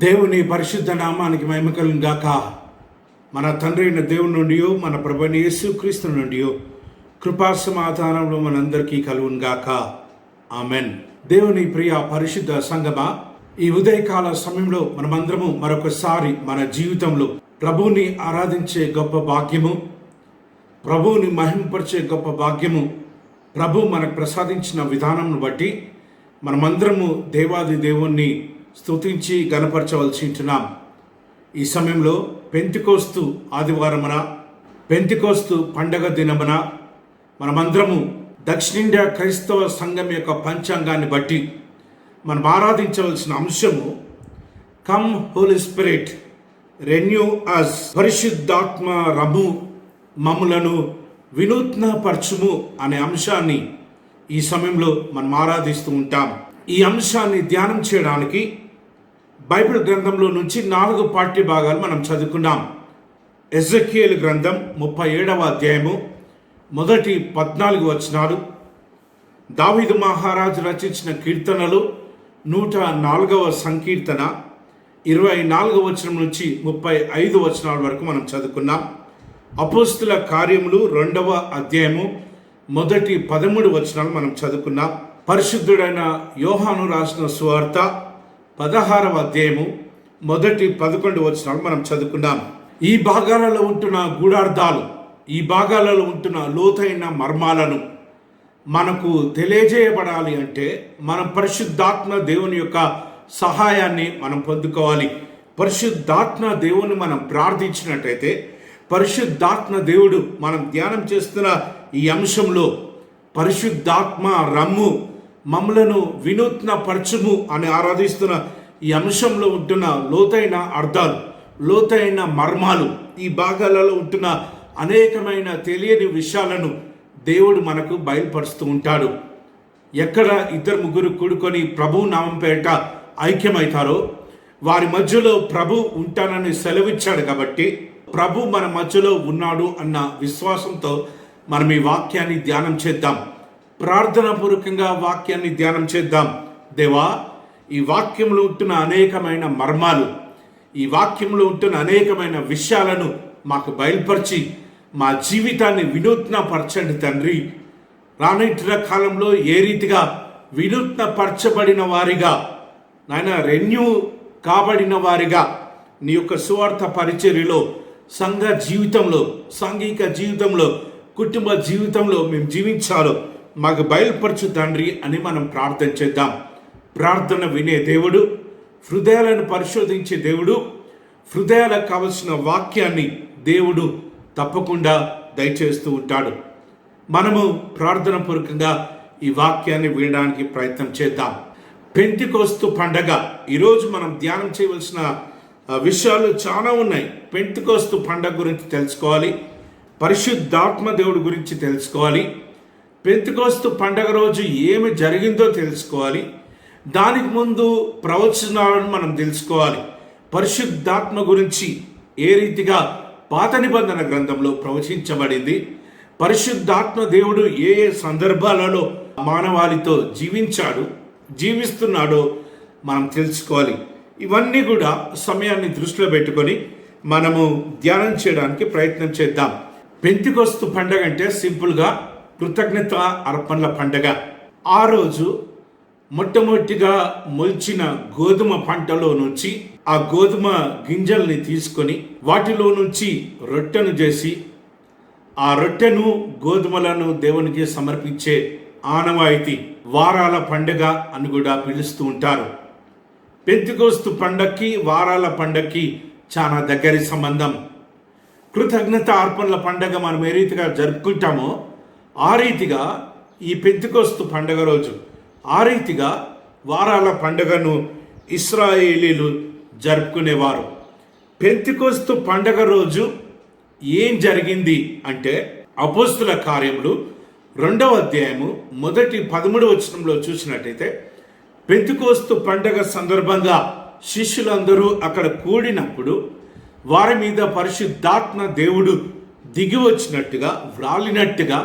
దేవుని పరిశుద్ధ నామానికి మహిమ కలుగును గాక. మన తండ్రి అయిన దేవుని నుండి, మన ప్రభువైన యేసుక్రీస్తు నుండి కృపా సమాధానములు మనందరికీ కలుగును గాక. ఆమెన్. దేవుని ప్రియ పరిశుద్ధ సంగమా, ఈ ఉదయకాల సమయంలో మనమందరము మరొకసారి మన జీవితంలో ప్రభువుని ఆరాధించే గొప్ప భాగ్యము, ప్రభువుని మహిమపరిచే గొప్ప భాగ్యము ప్రభు మనకు ప్రసాదించిన విధానంను బట్టి మనమందరము దేవాది దేవుణ్ణి స్తుతించి గణపరచవలసి ఉంటున్నాం. ఈ సమయంలో పెంతెకోస్తు ఆదివారమున, పెంతెకోస్తు పండగ దినమున మనమందరము దక్షిణిండియా క్రైస్తవ సంఘం యొక్క పంచాంగాన్ని బట్టి మనం ఆరాధించవలసిన అంశము కమ్ హోలీ స్పిరిట్ రెన్యూ అస్, పరిశుద్ధాత్మ రము మమ్ములను వినూత్న పరచుము అనే అంశాన్ని ఈ సమయంలో మనం ఆరాధిస్తూ ఉంటాం. ఈ అంశాన్ని ధ్యానం చేయడానికి బైబిల్ గ్రంథంలో నుంచి 4 పాఠ్య భాగాలు మనం చదువుకున్నాం. ఎజెకియేలు గ్రంథం 37వ అధ్యాయము మొదటి 14 వచనాలు, దావీదు మహారాజు రచించిన కీర్తనలు 104వ సంకీర్తన 24వ వచనం నుంచి 35 వచనాల వరకు మనం చదువుకున్నాం. అపోస్తుల కార్యములు 2వ అధ్యాయము మొదటి 13 వచనాలు మనం చదువుకున్నాం. పరిశుద్ధుడైన యోహాను రాసిన సువార్త 16వ అధ్యాయము మొదటి 11 వచనాలు మనం చదువుకున్నాం. ఈ భాగాలలో ఉంటున్న గూఢార్థాలు, ఈ భాగాలలో ఉంటున్న లోతైన మర్మాలను మనకు తెలియజేయబడాలి అంటే మనం పరిశుద్ధాత్మ దేవుని యొక్క సహాయాన్ని మనం పొందుకోవాలి. పరిశుద్ధాత్మ దేవుని మనం ప్రార్థించినట్టయితే పరిశుద్ధాత్మ దేవుడు మనం ధ్యానం చేస్తున్న ఈ అంశంలో పరిశుద్ధాత్మ రమ్ము మమ్మలను వినూత్న పరచుము అని ఆరాధిస్తున్న ఈ అంశంలో ఉంటున్న లోతైన అర్థాలు, లోతైన మర్మాలు, ఈ భాగాలలో ఉంటున్న అనేకమైన తెలియని విషయాలను దేవుడు మనకు బయలుపరుస్తూ ఉంటాడు. ఎక్కడ 2-3 కూడుకొని ప్రభు నామం పేరిట ఐక్యమవుతారో వారి మధ్యలో ప్రభు ఉంటానని సెలవిచ్చాడు. కాబట్టి ప్రభు మన మధ్యలో ఉన్నాడు అన్న విశ్వాసంతో మనం ఈ వాక్యాన్ని ధ్యానం చేద్దాం. ప్రార్థన పూర్వకంగా వాక్యాన్ని ధ్యానం చేద్దాం. దేవా, ఈ వాక్యంలో ఉంటున్న అనేకమైన మర్మాలు, ఈ వాక్యంలో ఉంటున్న అనేకమైన విషయాలను మాకు బయలుపరిచి మా జీవితాన్ని వినూత్న పరచండి తండ్రి. రానున్న కాలంలో ఏ రీతిగా వినూత్న పరచబడిన వారిగా, నాయన రెన్యూ కాబడిన వారిగా నీ యొక్క సువార్త పరిచర్యలో, సంఘ జీవితంలో, సాంఘిక జీవితంలో, కుటుంబ జీవితంలో మేము జీవించాలో మాకు బయలుపరచు తండ్రి అని మనం ప్రార్థన చేద్దాం. ప్రార్థన వినే దేవుడు, హృదయాలను పరిశోధించే దేవుడు, హృదయాలకు కావలసిన వాక్యాన్ని దేవుడు తప్పకుండా దయచేస్తూ ఉంటాడు. మనము ప్రార్థన పూర్వకంగా ఈ వాక్యాన్ని వినడానికి ప్రయత్నం చేద్దాం. పెంతెకోస్తు పండగ, ఈరోజు మనం ధ్యానం చేయవలసిన విషయాలు చాలా ఉన్నాయి. పెంతెకోస్తు పండగ గురించి తెలుసుకోవాలి, పరిశుద్ధాత్మ దేవుడి గురించి తెలుసుకోవాలి, పెంతెకోస్తు పండగ రోజు ఏమి జరిగిందో తెలుసుకోవాలి, దానికి ముందు ప్రవచనాలను మనం తెలుసుకోవాలి. పరిశుద్ధాత్మ గురించి ఏ రీతిగా పాత నిబంధన గ్రంథంలో ప్రవచించబడింది, పరిశుద్ధాత్మ దేవుడు ఏ ఏ సందర్భాలలో మానవాళితో జీవిస్తున్నాడో మనం తెలుసుకోవాలి. ఇవన్నీ కూడా సమయాన్ని దృష్టిలో పెట్టుకొని మనము ధ్యానం చేయడానికి ప్రయత్నం చేద్దాం. పెంతెకోస్తు పండగ అంటే సింపుల్గా కృతజ్ఞత అర్పణల పండగ. ఆ రోజు మొట్టమొదటిగా మొలిచిన గోధుమ పంటలో నుంచి ఆ గోధుమ గింజల్ని తీసుకొని వాటిలో నుంచి రొట్టెను చేసి ఆ రొట్టెను గోధుమలను దేవునికి సమర్పించే ఆనవాయితీ వారాల పండగ అని కూడా పిలుస్తూ ఉంటారు. పెంతెకోస్తు పండగకి వారాల పండగకి చాలా దగ్గరి సంబంధం. కృతజ్ఞత అర్పణల పండగ మనం ఏ రీతిగా జరుపుకుంటామో ఆ రీతిగా ఈ పెంతెకోస్తు పండగ రోజు, ఆ రీతిగా వారాల పండగను ఇశ్రాయేలీలు జరుపుకునేవారు. పెంతెకోస్తు పండగ రోజు ఏం జరిగింది అంటే అపోస్తుల కార్యములు 2వ అధ్యాయము మొదటి 13 వచనంలో చూసినట్టయితే, పెంతెకోస్తు పండగ సందర్భంగా శిష్యులందరూ అక్కడ కూడినప్పుడు వారి మీద పరిశుద్ధాత్మ దేవుడు దిగి వచ్చినట్టుగా, వ్రాలినట్టుగా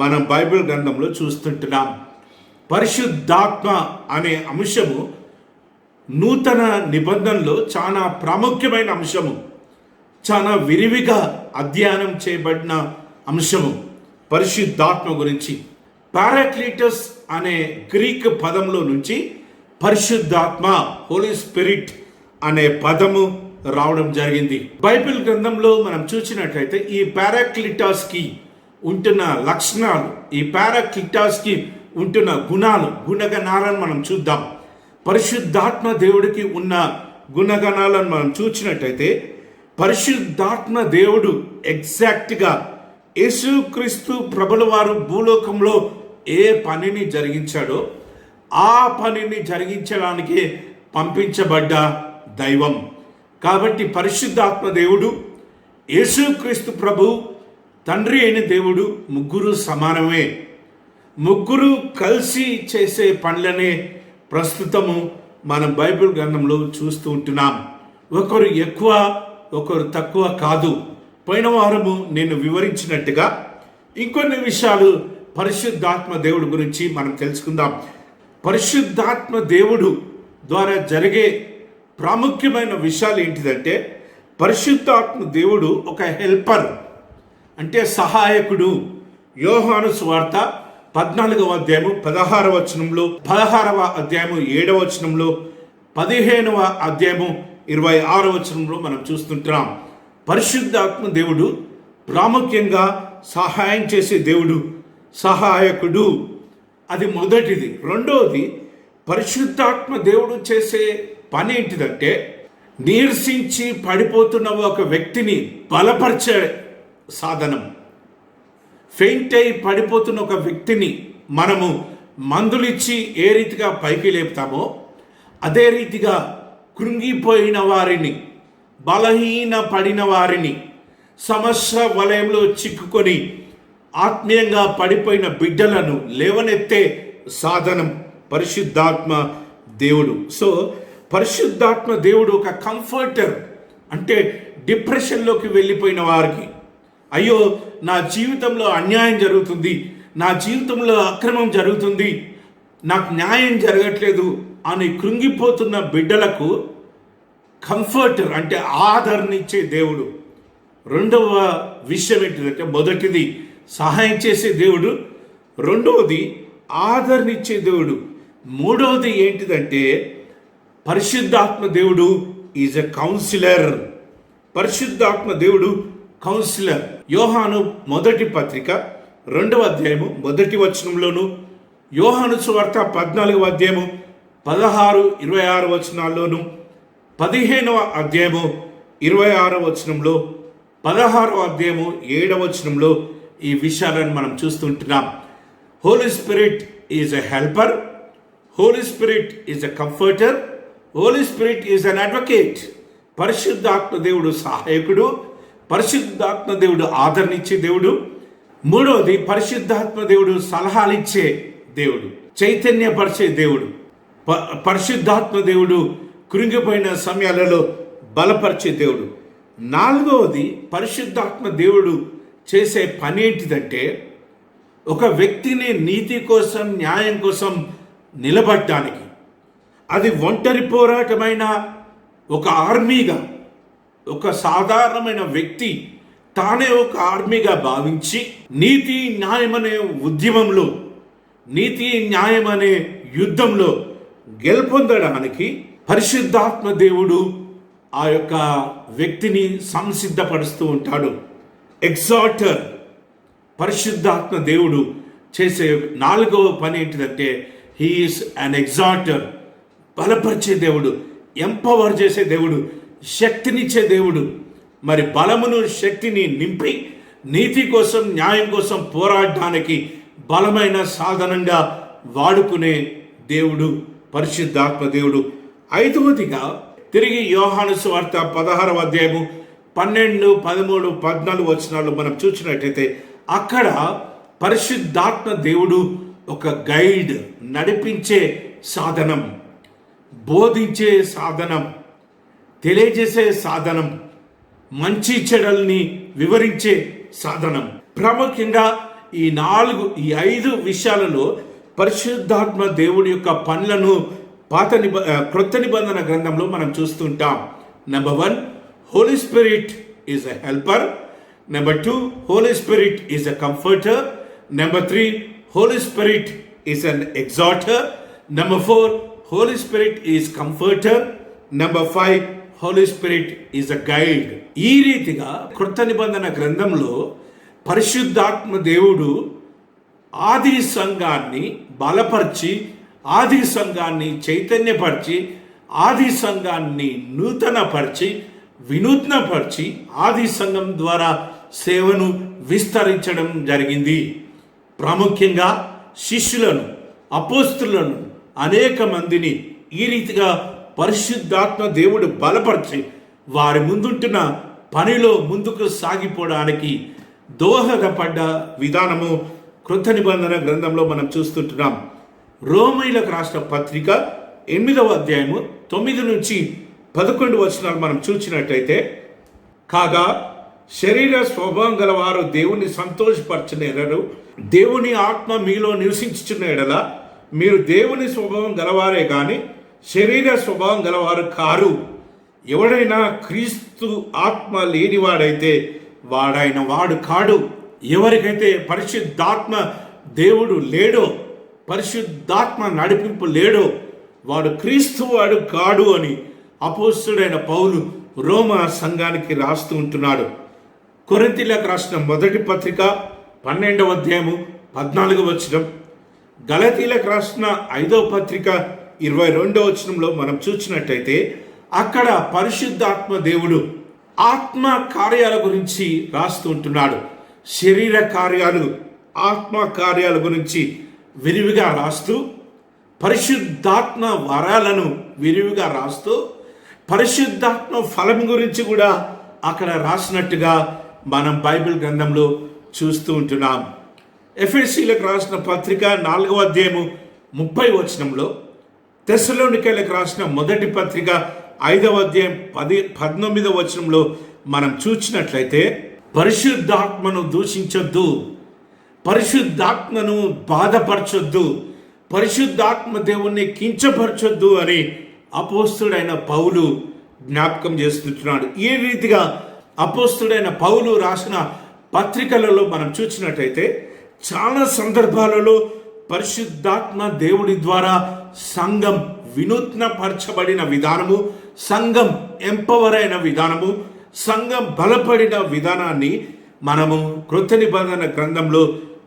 మనం బైబిల్ గ్రంథంలో చూస్తుంటున్నాం. పరిశుద్ధాత్మ అనే అంశము నూతన నిబంధనలో చాలా ప్రాముఖ్యమైన అంశము, చాలా విరివిగా అధ్యయనం చేయబడిన అంశము పరిశుద్ధాత్మ గురించి. పారాక్లీటస్ అనే గ్రీక్ పదంలో నుంచి పరిశుద్ధాత్మ, హోలీ స్పిరిట్ అనే పదము రావడం జరిగింది. బైబిల్ గ్రంథంలో మనం చూసినట్లయితే ఈ పారాక్లిటాస్కి ఉంటున్న లక్షణాలు, ఈ పారాక్లిటాస్కి ఉంటున్న గుణాలు, గుణగణాలను మనం చూద్దాం. పరిశుద్ధాత్మ దేవుడికి ఉన్న గుణగణాలను మనం చూసినట్టయితే పరిశుద్ధాత్మ దేవుడు ఎగ్జాక్ట్గా యేసుక్రీస్తు ప్రభుల వారు భూలోకంలో ఏ పనిని జరిగించాడో ఆ పనిని జరిగించడానికి పంపించబడ్డ దైవం. కాబట్టి పరిశుద్ధాత్మ దేవుడు, యేసుక్రీస్తు ప్రభు, తండ్రి అయిన దేవుడు ముగ్గురు సమానమే. ముగ్గురు కలిసి చేసే పనులనే ప్రస్తుతము మనం బైబిల్ గ్రంథంలో చూస్తూ ఉంటున్నాం. ఒకరు ఎక్కువ, ఒకరు తక్కువ కాదు. పోయిన వారము నేను వివరించినట్టుగా ఇంకొన్ని విషయాలు పరిశుద్ధాత్మ దేవుడు గురించి మనం తెలుసుకుందాం. పరిశుద్ధాత్మ దేవుడు ద్వారా జరిగే ప్రాముఖ్యమైన విషయాలు ఏంటిదంటే, పరిశుద్ధాత్మ దేవుడు ఒక హెల్పర్, అంటే సహాయకుడు. యోహాను సువార్త 14వ అధ్యాయము 16వ వచనంలో, 16వ అధ్యాయము 7వ వచనంలో, 15వ అధ్యాయము 26వ వచనంలో మనం చూస్తుంటున్నాం. పరిశుద్ధాత్మ దేవుడు ప్రాముఖ్యంగా సహాయం చేసే దేవుడు, సహాయకుడు. అది మొదటిది. రెండవది, పరిశుద్ధాత్మ దేవుడు చేసే పని ఏంటిదంటే, నీరసించి పడిపోతున్న ఒక వ్యక్తిని బలపరిచే సాధనం. ఫెయింట్ అయి పడిపోతున్న ఒక వ్యక్తిని మనము మందులిచ్చి ఏ రీతిగా పైకి లేపుతామో అదే రీతిగా కృంగిపోయిన వారిని, బలహీన పడిన వారిని, సమస్య వలయంలో చిక్కుకొని ఆత్మీయంగా పడిపోయిన బిడ్డలను లేవనెత్తే సాధనం పరిశుద్ధాత్మ దేవుడు. సో పరిశుద్ధాత్మ దేవుడు ఒక కంఫర్టర్, అంటే డిప్రెషన్లోకి వెళ్ళిపోయిన వారికి, అయ్యో నా జీవితంలో అన్యాయం జరుగుతుంది, నా జీవితంలో అక్రమం జరుగుతుంది, నాకు న్యాయం జరగట్లేదు అని కృంగిపోతున్న బిడ్డలకు కంఫర్టర్, అంటే ఆదరణిచ్చే దేవుడు. రెండవ విషయం ఏంటిదంటే, మొదటిది సహాయం చేసే దేవుడు, రెండవది ఆదరణిచ్చే దేవుడు, మూడవది ఏంటిదంటే పరిశుద్ధాత్మ దేవుడు ఈజ్ ఎ కౌన్సిలర్. పరిశుద్ధాత్మ దేవుడు కౌన్సిలర్. యోహాను మొదటి పత్రిక 2వ అధ్యాయము 1వ వచనంలోను, యోహాను సువార్త 14వ అధ్యాయము 16, 26 వచనాల్లోను, 15వ అధ్యాయము 26వ వచనంలో, 16వ అధ్యాయము 7వ వచనంలో ఈ విషయాలను మనం చూస్తుంటున్నాం. Holy Spirit is a helper, Holy Spirit is a comforter, Holy Spirit is an advocate. పరిశుద్ధాత్మ దేవుడు సహాయకుడు, పరిశుద్ధాత్మ దేవుడు ఆదరణిచ్చే దేవుడు. మూడవది, పరిశుద్ధాత్మ దేవుడు సలహాలిచ్చే దేవుడు, చైతన్యపరిచే దేవుడు. పరిశుద్ధాత్మ దేవుడు కృంగిపోయిన సమయాలలో బలపరిచే దేవుడు. నాలుగవది, పరిశుద్ధాత్మ దేవుడు చేసే పని ఏంటిదంటే, ఒక వ్యక్తిని నీతి కోసం, న్యాయం కోసం నిలబడటానికి, అది ఒంటరి పోరాటమైన ఒక ఆర్మీగా, ఒక సాధారణమైన వ్యక్తి తానే ఒక ఆర్మీగా భావించి నీతి న్యాయం అనే ఉద్యమంలో, నీతి న్యాయం అనే యుద్ధంలో గెలుపొందడానికి పరిశుద్ధాత్మ దేవుడు ఆ యొక్క వ్యక్తిని సంసిద్ధపరుస్తూ ఉంటాడు. ఎగ్జార్టర్. పరిశుద్ధాత్మ దేవుడు చేసే నాలుగవ పని ఏంటిదంటే, హీ ఈస్ అన్ ఎగ్జార్టర్. బలపరిచే దేవుడు, ఎంపవర్ చేసే దేవుడు, శక్తినిచ్చే దేవుడు. మరి బలమును, శక్తిని నింపి నీతి కోసం, న్యాయం కోసం పోరాడడానికి బలమైన సాధనంగా వాడుకునే దేవుడు పరిశుద్ధాత్మ దేవుడు. ఐదవదిగా తిరిగి యోహాను సువార్త 16వ అధ్యాయము 12, 13, 14 వచనాలు మనం చూసినట్టయితే అక్కడ పరిశుద్ధాత్మ దేవుడు ఒక గైడ్, నడిపించే సాధనం, బోధించే సాధనం, తెలియజేసే సాధనం, మంచి చెడల్ని వివరించే సాధనం. ప్రాముఖ్యంగా ఈ 5 విషయాలలో పరిశుద్ధాత్మ దేవుడి యొక్క పనులను క్రొత్త నిబంధన గ్రంథంలో మనం చూస్తుంటాం. Number 1, Holy Spirit is a helper. Number 2, Holy Spirit is a comforter. Number 3, Holy Spirit is an exhorter. Number 4, Holy Spirit is comforter. Number 5, Holy Spirit is a guide. ఈ రీతిగా క్రొత్త నిబంధన గ్రంథంలో పరిశుద్ధాత్మ దేవుడు ఆది సంఘాన్ని బలపరిచి, ఆది సంఘాన్ని చైతన్యపరిచి, ఆది సంఘాన్ని నూతనపరిచి, వినూత్నపరిచి, ఆది సంఘం ద్వారా సేవను విస్తరించడం జరిగింది. ప్రాముఖ్యంగా శిష్యులను, అపోస్తులను, అనేక మందిని ఈ రీతిగా పరిశుద్ధాత్మ దేవుడు బలపరిచి వారి ముందుంటున్న పనిలో ముందుకు సాగిపోవడానికి దోహదపడ్డ విధానము క్రొత్త నిబంధన గ్రంథంలో మనం చూస్తుంటున్నాం. రోమీయులకు రాసిన పత్రిక 8వ అధ్యాయము 9 నుంచి 11 వచనాలు మనం చూసినట్టయితే, కాగా శరీర స్వభావం గలవారు దేవుని సంతోషపరచని ఎడలు, దేవుని ఆత్మ మీలో నివసించుచున్న ఎడల మీరు దేవుని స్వభావం గలవారే గాని శరీర స్వభావం గలవారు కారు. ఎవడైనా క్రీస్తు ఆత్మ లేనివాడైతే వాడైన వాడు కాడు. ఎవరికైతే పరిశుద్ధాత్మ దేవుడు లేడో, పరిశుద్ధాత్మ నడిపింపు లేడో, వాడు క్రీస్తు వాడు కాడు అని అపోస్తలుడైన పౌలు రోమా సంఘానికి రాస్తూ ఉంటున్నాడు. కొరింథీయులకు రాసిన మొదటి పత్రిక 12వ అధ్యాయము 14వ వచనం, గలతీయులకు రాసిన 5వ పత్రిక 22వ వచనంలో మనం చూసినట్టయితే అక్కడ పరిశుద్ధాత్మ దేవుడు ఆత్మ కార్యాల గురించి రాస్తూ ఉంటున్నాడు. శరీర కార్యాలు, ఆత్మ కార్యాల గురించి విరివిగా రాస్తూ, పరిశుద్ధాత్మ వరాలను విరివిగా రాస్తూ, పరిశుద్ధాత్మ ఫలం గురించి కూడా అక్కడ రాసినట్టుగా మనం బైబిల్ గ్రంథంలో చూస్తూ ఉంటున్నాం. ఎఫెసీయులకు రాసిన పత్రిక 4వ అధ్యాయము 30వ వచనంలో, తెస్సలోనికైలకు రాసిన మొదటి పత్రిక 5వ అధ్యాయం 19వ వచనంలో మనం చూసినట్లయితే, పరిశుద్ధాత్మను దూషించొద్దు, పరిశుద్ధాత్మను బాధపరచొద్దు, పరిశుద్ధాత్మ దేవుణ్ణి కించపరచొద్దు అని అపోస్తలుడైన పౌలు జ్ఞాపకం చేస్తుంటున్నాడు. ఈ రీతిగా అపోస్తలుడైన పౌలు రాసిన పత్రికలలో మనం చూసినట్టయితే చాలా సందర్భాలలో పరిశుద్ధాత్మ దేవుడి ద్వారా సంఘం వినూత్నపరచబడిన విధానము, సంఘం ఎంపవర్ అయిన విధానము, సంఘం బలపడిన విధానాన్ని మనము క్రొత్త నిబంధన గ్రంథంలో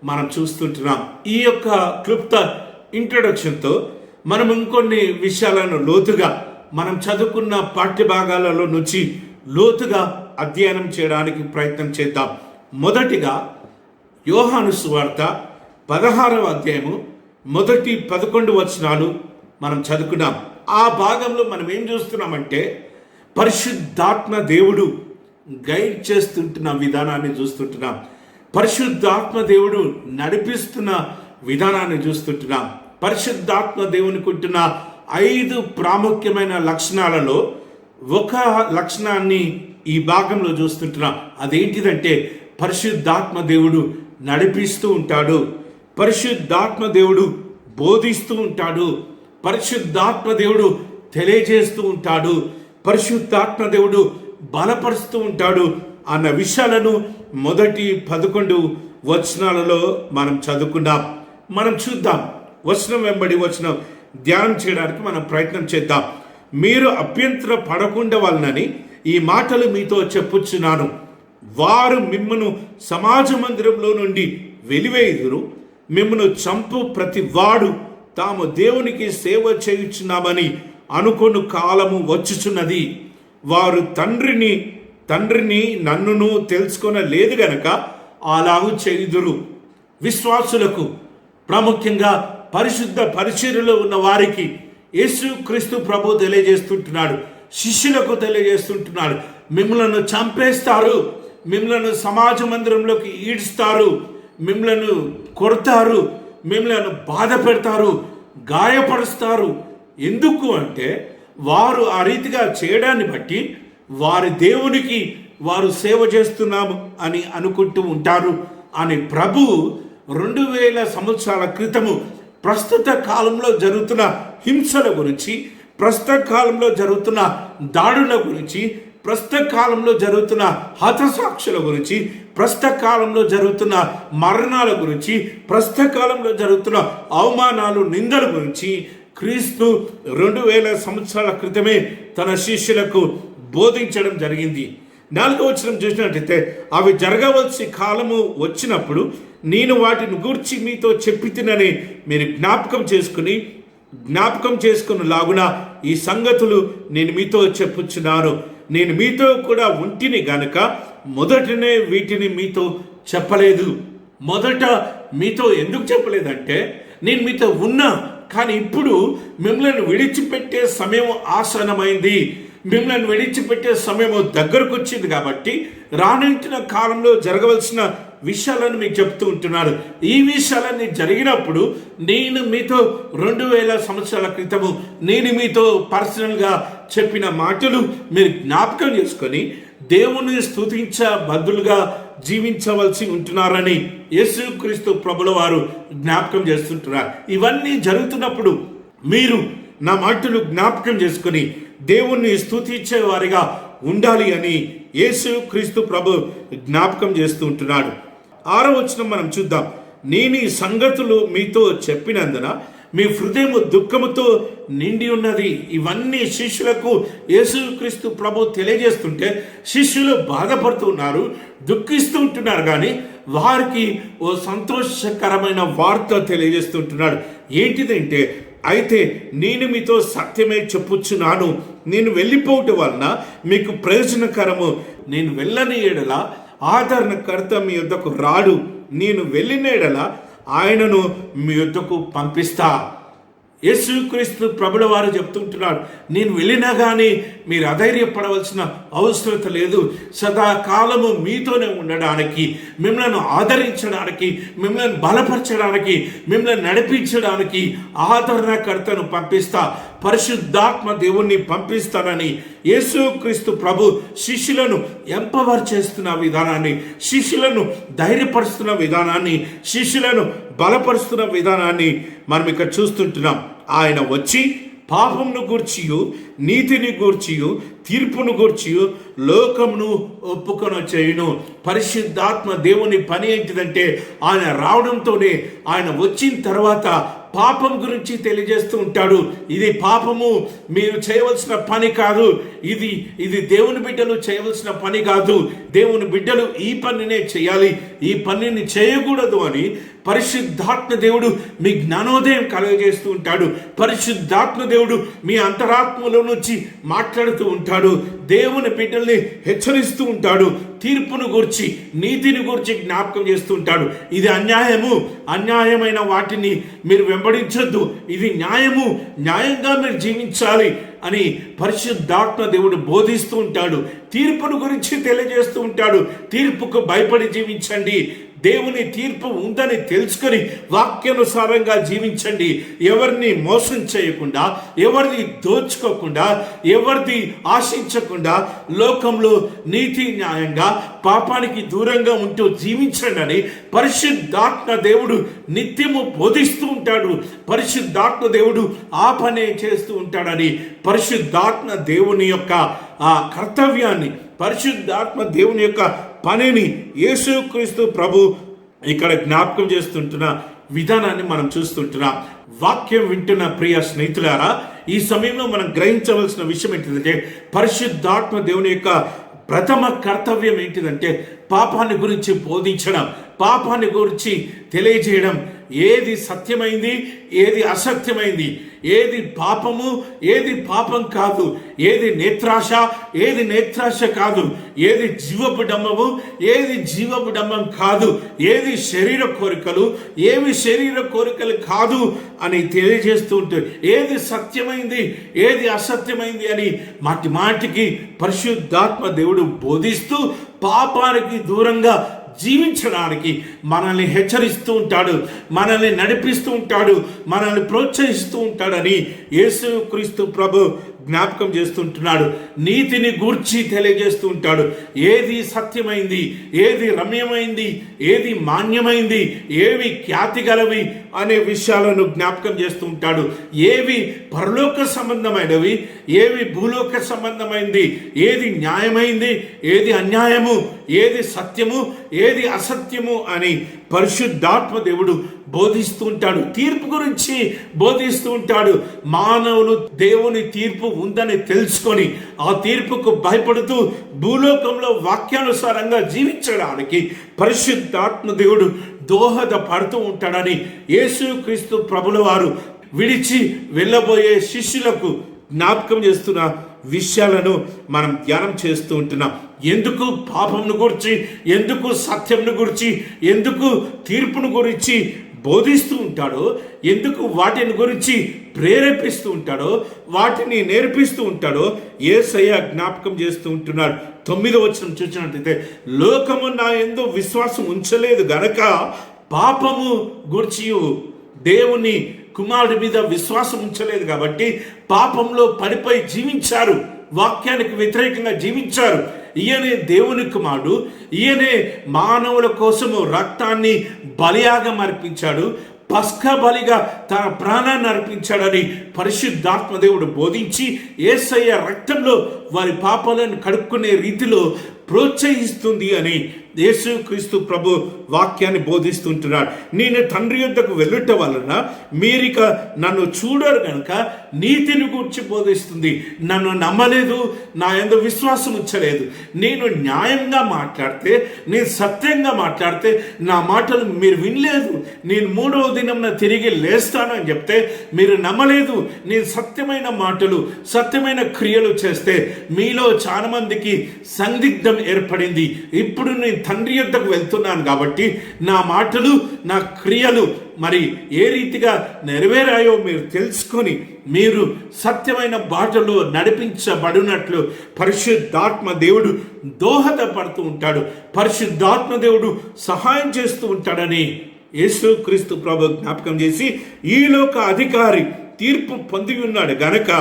మనం చూస్తుంటున్నాం. ఈ యొక్క క్లుప్త ఇంట్రొడక్షన్తో మనం ఇంకొన్ని విషయాలను లోతుగా మనం చదువుకున్న పాఠ్య భాగాలలో నుంచి లోతుగా అధ్యయనం చేయడానికి ప్రయత్నం చేద్దాం. మొదటిగా యోహాను సువార్త 16వ అధ్యాయము మొదటి 11 వచనాలు మనం చదువుకున్నాం. ఆ భాగంలో మనం ఏం చూస్తున్నామంటే పరిశుద్ధాత్మ దేవుడు గైడ్ చేస్తుంటున్న విధానాన్ని చూస్తుంటున్నాం. పరిశుద్ధాత్మ దేవుడు నడిపిస్తున్న విధానాన్ని చూస్తుంటున్నాం. పరిశుద్ధాత్మ దేవునికి ఉంటున్న 5 ప్రాముఖ్యమైన లక్షణాలలో ఒక లక్షణాన్ని ఈ భాగంలో చూస్తుంటున్నాం. అదేంటిదంటే పరిశుద్ధాత్మ దేవుడు నడిపిస్తూ ఉంటాడు, పరిశుద్ధాత్మ దేవుడు బోధిస్తూ ఉంటాడు, పరిశుద్ధాత్మ దేవుడు తెలియజేస్తూ ఉంటాడు, పరిశుద్ధాత్మ దేవుడు బలపరుస్తూ ఉంటాడు అన్న విషయాలను మొదటి 11 వచనాలలో మనం చదువుకున్నాం. మనం చూద్దాం, వచనం వెంబడి వచనం ధ్యానం చేయడానికి మనం ప్రయత్నం చేద్దాం. మీరు అభ్యంతర పడకుండా వలనని ఈ మాటలు మీతో చెప్పుచున్నాను. వారు మిమ్మను సమాజ మందిరంలో నుండి వెలివేయుదురు, మిమ్మను చంపు ప్రతి వాడు తాము దేవునికి సేవ చేయుచున్నామని అనుకొను కాలము వచ్చుచున్నది. వారు తండ్రిని నన్నును తెలుసుకొనలేదు గనక అలాగూ చేయుదురు. విశ్వాసులకు, ప్రాముఖ్యంగా పరిశుద్ధ పరిచర్యలో ఉన్న వారికి యేసుక్రీస్తు ప్రభు తెలియజేస్తుంటున్నాడు, శిష్యులకు తెలియజేస్తుంటున్నాడు, మిమ్మలను చంపేస్తారు, మిమ్మలను సమాజ మందిరంలోకి ఈడ్స్తారు, మిమ్మలను కొడతారు, మిమ్మలను బాధ పెడతారు, గాయపరుస్తారు. ఎందుకు అంటే వారు ఆ రీతిగా చేయడాన్ని బట్టి వారి దేవునికి వారు సేవ చేస్తున్నాము అని అనుకుంటూ ఉంటారు అని ప్రభు 2000 సంవత్సరాల క్రితము ప్రస్తుత కాలంలో జరుగుతున్న హింసల గురించి, ప్రస్తుత కాలంలో జరుగుతున్న దాడుల గురించి, ప్రస్తుత కాలంలో జరుగుతున్న హతసాక్షుల గురించి, ప్రస్తుత కాలంలో జరుగుతున్న మరణాల గురించి, ప్రస్తుత కాలంలో జరుగుతున్న అవమానాలు, నిందల గురించి క్రీస్తు 2000 సంవత్సరాల క్రితమే తన శిష్యులకు బోధించడం జరిగింది. 4వ వచనం చూసినట్లయితే, అవి జరగవలసి కాలము వచ్చినప్పుడు నేను వాటిని గూర్చి మీతో చెప్పితినని మీరు జ్ఞాపకం చేసుకుని లాగున ఈ సంగతులు నేను మీతో చెప్పుచున్నాను. నేను మీతో కూడా ఉంటిని గనుక మొదటనే వీటిని మీతో చెప్పలేదు. మొదట మీతో ఎందుకు చెప్పలేదంటే, నేను మీతో ఉన్నా, కానీ ఇప్పుడు మిమ్మల్ని విడిచిపెట్టే సమయం ఆసన్నమైంది, మిమ్మల్ని విడిచిపెట్టే సమయం దగ్గరకు వచ్చింది కాబట్టి రానుంచిన కాలంలో జరగవలసిన విషయాలను మీకు చెప్తూ ఉంటున్నాడు. ఈ విషయాలన్నీ జరిగినప్పుడు నేను మీతో 2000 సంవత్సరాల క్రితము నేను మీతో పర్సనల్గా చెప్పిన మాటలు మీరు జ్ఞాపకం చేసుకొని దేవుని స్తుతించ బదులుగా జీవించవలసి ఉంటున్నారని యేసుక్రీస్తు ప్రభుల వారు జ్ఞాపకం చేస్తుంటున్నారు. ఇవన్నీ జరుగుతున్నప్పుడు మీరు నా మాటలు జ్ఞాపకం చేసుకొని దేవుణ్ణి స్తుతించే వారిగా ఉండాలి అని యేసుక్రీస్తు ప్రభు జ్ఞాపకం చేస్తూ ఉంటున్నాడు. 6వ వచనం మనం చూద్దాం. నేను ఈ సంగతులు మీతో చెప్పినందున మీ హృదయం దుఃఖముతో నిండి ఉన్నది. ఇవన్నీ శిష్యులకు యేసుక్రీస్తు ప్రభు తెలియజేస్తుంటే శిష్యులు బాధపడుతున్నారు, దుఃఖిస్తూ ఉంటున్నారు. కానీ వారికి ఓ సంతోషకరమైన వార్త తెలియజేస్తుంటున్నాడు. ఏంటిదంటే, అయితే నేను మీతో సత్యమే చెప్పుచున్నాను, నేను వెళ్ళిపోవటం వలన మీకు ప్రయోజనకరము. నేను వెళ్ళని ఎడల ఆదరణకర్త మీ యొద్దకు రాడు, నేను వెళ్ళిన ఎడల ఆయనను మీ యొద్దకు పంపిస్తా. యేసుక్రీస్తు ప్రభుల వారు చెప్తుంటున్నాడు, నేను వెళ్ళినా కానీ మీరు అధైర్యపడవలసిన అవసరం లేదు. సదాకాలము మీతోనే ఉండడానికి, మిమ్మల్ని ఆదరించడానికి, మిమ్మల్ని బలపరచడానికి, మిమ్మల్ని నడిపించడానికి ఆదరణకర్తను పంపిస్తా, పరిశుద్ధాత్మ దేవుణ్ణి పంపిస్తానని యేసుక్రీస్తు ప్రభు శిష్యులను ఎంపవర్ చేస్తున్న విధానాన్ని, శిష్యులను ధైర్యపరుస్తున్న విధానాన్ని, శిష్యులను బలపరుస్తున్న విధానాన్ని మనం ఇక్కడ చూస్తుంటున్నాం. ఆయన వచ్చి పాపమును గూర్చియు, నీతిని గూర్చియు, తీర్పును గూర్చియు లోకమును ఒప్పుకొని చేయును. పరిశుద్ధాత్మ దేవుని పని ఏంటిదంటే, ఆయన రావడంతోనే, ఆయన వచ్చిన తర్వాత పాపం గురించి తెలియజేస్తూ ఉంటాడు. ఇది పాపము, మీరు చేయవలసిన పని కాదు, ఇది దేవుని బిడ్డలు చేయవలసిన పని కాదు, దేవుని బిడ్డలు ఈ పనినే చేయాలి, ఈ పనిని చేయకూడదు అని పరిశుద్ధాత్మ దేవుడు మీ జ్ఞానోదయం కలుగజేస్తూ ఉంటాడు. పరిశుద్ధాత్మ దేవుడు మీ అంతరాత్మలో నుంచి మాట్లాడుతూ ఉంటాడు, దేవుని బిడ్డల్ని హెచ్చరిస్తూ ఉంటాడు, తీర్పును గూర్చి, నీతిని గూర్చి జ్ఞాపకం చేస్తూ ఉంటాడు. ఇది అన్యాయము, అన్యాయమైన వాటిని మీరు వెంబడించొద్దు, ఇది న్యాయము, న్యాయంగా మీరు జీవించాలి అని పరిశుద్ధాత్మ దేవుడు బోధిస్తూ ఉంటాడు. తీర్పును గురించి తెలియజేస్తూ ఉంటాడు. తీర్పుకు భయపడి జీవించండి, దేవుని తీర్పు ఉందని తెలుసుకొని వాక్యానుసారంగా జీవించండి. ఎవరిని మోసం చేయకుండా, ఎవరిని దోచుకోకుండా, ఎవరిని ఆశించకుండా లోకంలో నీతి న్యాయంగా పాపానికి దూరంగా ఉంటూ జీవించండి అని పరిశుద్ధాత్మ దేవుడు నిత్యము బోధిస్తూ ఉంటాడు. పరిశుద్ధాత్మ దేవుడు ఆ పనే చేస్తూ ఉంటాడని పరిశుద్ధాత్మ దేవుని యొక్క ఆ కర్తవ్యాన్ని, పరిశుద్ధాత్మ దేవుని యొక్క పనిని యేసుక్రీస్తు ప్రభు ఇక్కడ జ్ఞాపకం చేస్తుంటున్న విధానాన్ని మనం చూస్తుంటున్నాం. వాక్యం వింటున్న ప్రియ స్నేహితులారా, ఈ సమయంలో మనం గ్రహించవలసిన విషయం ఏంటిదంటే, పరిశుద్ధాత్మ దేవుని యొక్క ప్రథమ కర్తవ్యం ఏంటిదంటే పాపాన్ని గురించి బోధించడం, పాపాన్ని గురించి తెలియజేయడం. ఏది సత్యమైంది, ఏది అసత్యమైంది, ఏది పాపము, ఏది పాపం కాదు, ఏది నేత్రాశ, ఏది నేత్రాశ కాదు, ఏది జీవపు డంబము, ఏది జీవపు డంబం కాదు, ఏది శరీర కోరికలు, ఏవి శరీర కోరికలు కాదు అని తెలియజేస్తూ ఉంటుంది. ఏది సత్యమైంది, ఏది అసత్యమైంది అని మాటి మాటికి పరిశుద్ధాత్మ దేవుడు బోధిస్తూ పాపానికి దూరంగా జీవించడానికి మనల్ని హెచ్చరిస్తూ ఉంటాడు, మనల్ని నడిపిస్తూ ఉంటాడు, మనల్ని ప్రోత్సహిస్తూ ఉంటాడని యేసుక్రీస్తు ప్రభు జ్ఞాపకం చేస్తుంటున్నాడు. నీతిని గూర్చి తెలియజేస్తూ ఉంటాడు. ఏది సత్యమైంది, ఏది రమ్యమైంది, ఏది మాన్యమైంది, ఏవి ఖ్యాతి గలవి అనే విషయాలను జ్ఞాపకం చేస్తూ ఉంటాడు. ఏవి పరలోక సంబంధమైనవి, ఏవి భూలోక సంబంధమైంది, ఏది న్యాయమైంది, ఏది అన్యాయము, ఏది సత్యము, ఏది అసత్యము అని పరిశుద్ధాత్మ దేవుడు బోధిస్తూ ఉంటాడు. తీర్పు గురించి బోధిస్తూ ఉంటాడు. మానవులు దేవుని తీర్పు ఉందని తెలుసుకొని ఆ తీర్పుకు భయపడుతూ భూలోకంలో వాక్యానుసారంగా జీవించడానికి పరిశుద్ధాత్మ దేవుడు దోహదపడుతూ ఉంటాడని యేసుక్రీస్తు ప్రభుల వారు విడిచి వెళ్ళబోయే శిష్యులకు జ్ఞాపకం చేస్తున్న విషయాలను మనం ధ్యానం చేస్తూ ఉంటున్నాం. ఎందుకు పాపంను గురించి, ఎందుకు సత్యంను గురించి, ఎందుకు తీర్పును గురించి బోధిస్తూ ఉంటాడో, ఎందుకు వాటిని గురించి ప్రేరేపిస్తూ ఉంటాడో, వాటిని నేర్పిస్తూ ఉంటాడో యేసయ్య జ్ఞాపకం చేస్తూ ఉంటున్నాడు. 9వ వచనం చూసినట్లయితే, లోకము నా యందు విశ్వాసం ఉంచలేదు గనక పాపము గురించి దేవుని కుమారుడి మీద విశ్వాసం ఉంచలేదు కాబట్టి పాపంలో పడిపోయి జీవించారు, వాక్యానికి వ్యతిరేకంగా జీవించారు. ఈయనే దేవుని కుమారుడు, ఈయనే మానవుల కోసము రక్తాన్ని బలియాగం అర్పించాడు, పస్కా బలిగా తన ప్రాణాన్ని అర్పించాడని పరిశుద్ధాత్మ దేవుడు బోధించి యేసయ్య రక్తంలో వారి పాపాలను కడుక్కునే రీతిలో ప్రోత్సహిస్తుంది అని యేసుక్రీస్తు ప్రభు వాక్యాన్ని బోధిస్తుంటున్నాడు. నేను తండ్రి యొద్దకు వెళ్ళుట వలన మీరిక నన్ను చూడరు కనుక నీతిని గురించి బోధిస్తుంది. నన్ను నమ్మలేదు, నా యందు విశ్వాసం ఉంచలేదు. నేను న్యాయంగా మాట్లాడితే, నేను సత్యంగా మాట్లాడితే నా మాటలు మీరు వినలేదు. నేను 3వ దినం తిరిగి లేస్తాను అని చెప్తే మీరు నమ్మలేదు. నేను సత్యమైన మాటలు, సత్యమైన క్రియలు చేస్తే మీలో చాలా మందికి సందిగ్ధం ఏర్పడింది. ఇప్పుడు నేను తండ్రి యొద్దకు వెళ్తున్నాను కాబట్టి నా మాటలు, నా క్రియలు మరి ఏ రీతిగా నెరవేరాయో మీరు తెలుసుకొని మీరు సత్యమైన బాటలో నడిపించబడినట్లు పరిశుద్ధాత్మ దేవుడు దోహదపడుతూ ఉంటాడు. పరిశుద్ధాత్మ దేవుడు సహాయం చేస్తూ ఉంటాడని యేసుక్రీస్తు ప్రభు జ్ఞాపకం చేసి, ఈలోక అధికారి తీర్పు పొంది ఉన్నాడు గనక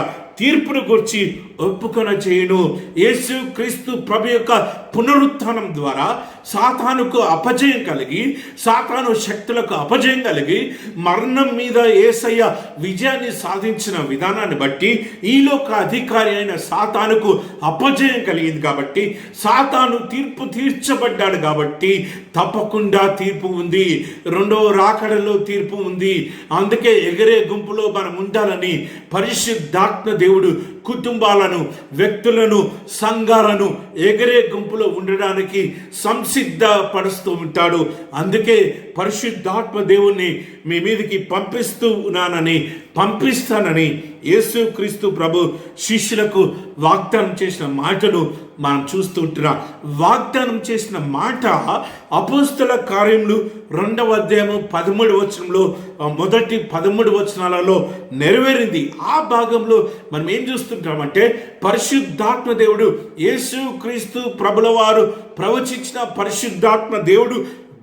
తీర్పును గురించి ఒప్పుకొన చేయను. యేసుక్రీస్తు ప్రభు యొక్క పునరుత్థానం ద్వారా సాతానుకు అపజయం కలిగి, సాతాను శక్తులకు అపజయం కలిగి మరణం మీద యేసయ్య విజయాన్ని సాధించిన విధానాన్ని బట్టి ఈలోక అధికారి అయిన సాతానుకు అపజయం కలిగింది కాబట్టి, సాతాను తీర్పు తీర్చబడ్డాడు కాబట్టి తప్పకుండా తీర్పు ఉంది. 2వ రాకడలో తీర్పు ఉంది. అందుకే ఎగిరే గుంపులో మనం ఉండాలని పరిశుద్ధాత్మ దేవుడు కుటుంబాలను, వ్యక్తులను, సంఘాలను ఎగిరే గుంపులో ఉండడానికి సంసిద్ధపరుస్తూ ఉంటాడు. అందుకే పరిశుద్ధాత్మ దేవుణ్ణి మీ మీదకి పంపిస్తానని యేసుక్రీస్తు ప్రభు శిష్యులకు వాగ్దానం చేసిన మాటను మనం చూస్తూ ఉంటున్నాం. వాగ్దానం చేసిన మాట అపోస్తల కార్యములు 2వ అధ్యాయము 13వ వచనంలో మొదటి 13 వచనాలలో నెరవేరింది. ఆ భాగంలో మనం ఏం చూస్తుంటామంటే, పరిశుద్ధాత్మ దేవుడు, యేసుక్రీస్తు ప్రభుల వారు ప్రవచించిన పరిశుద్ధాత్మ దేవుడు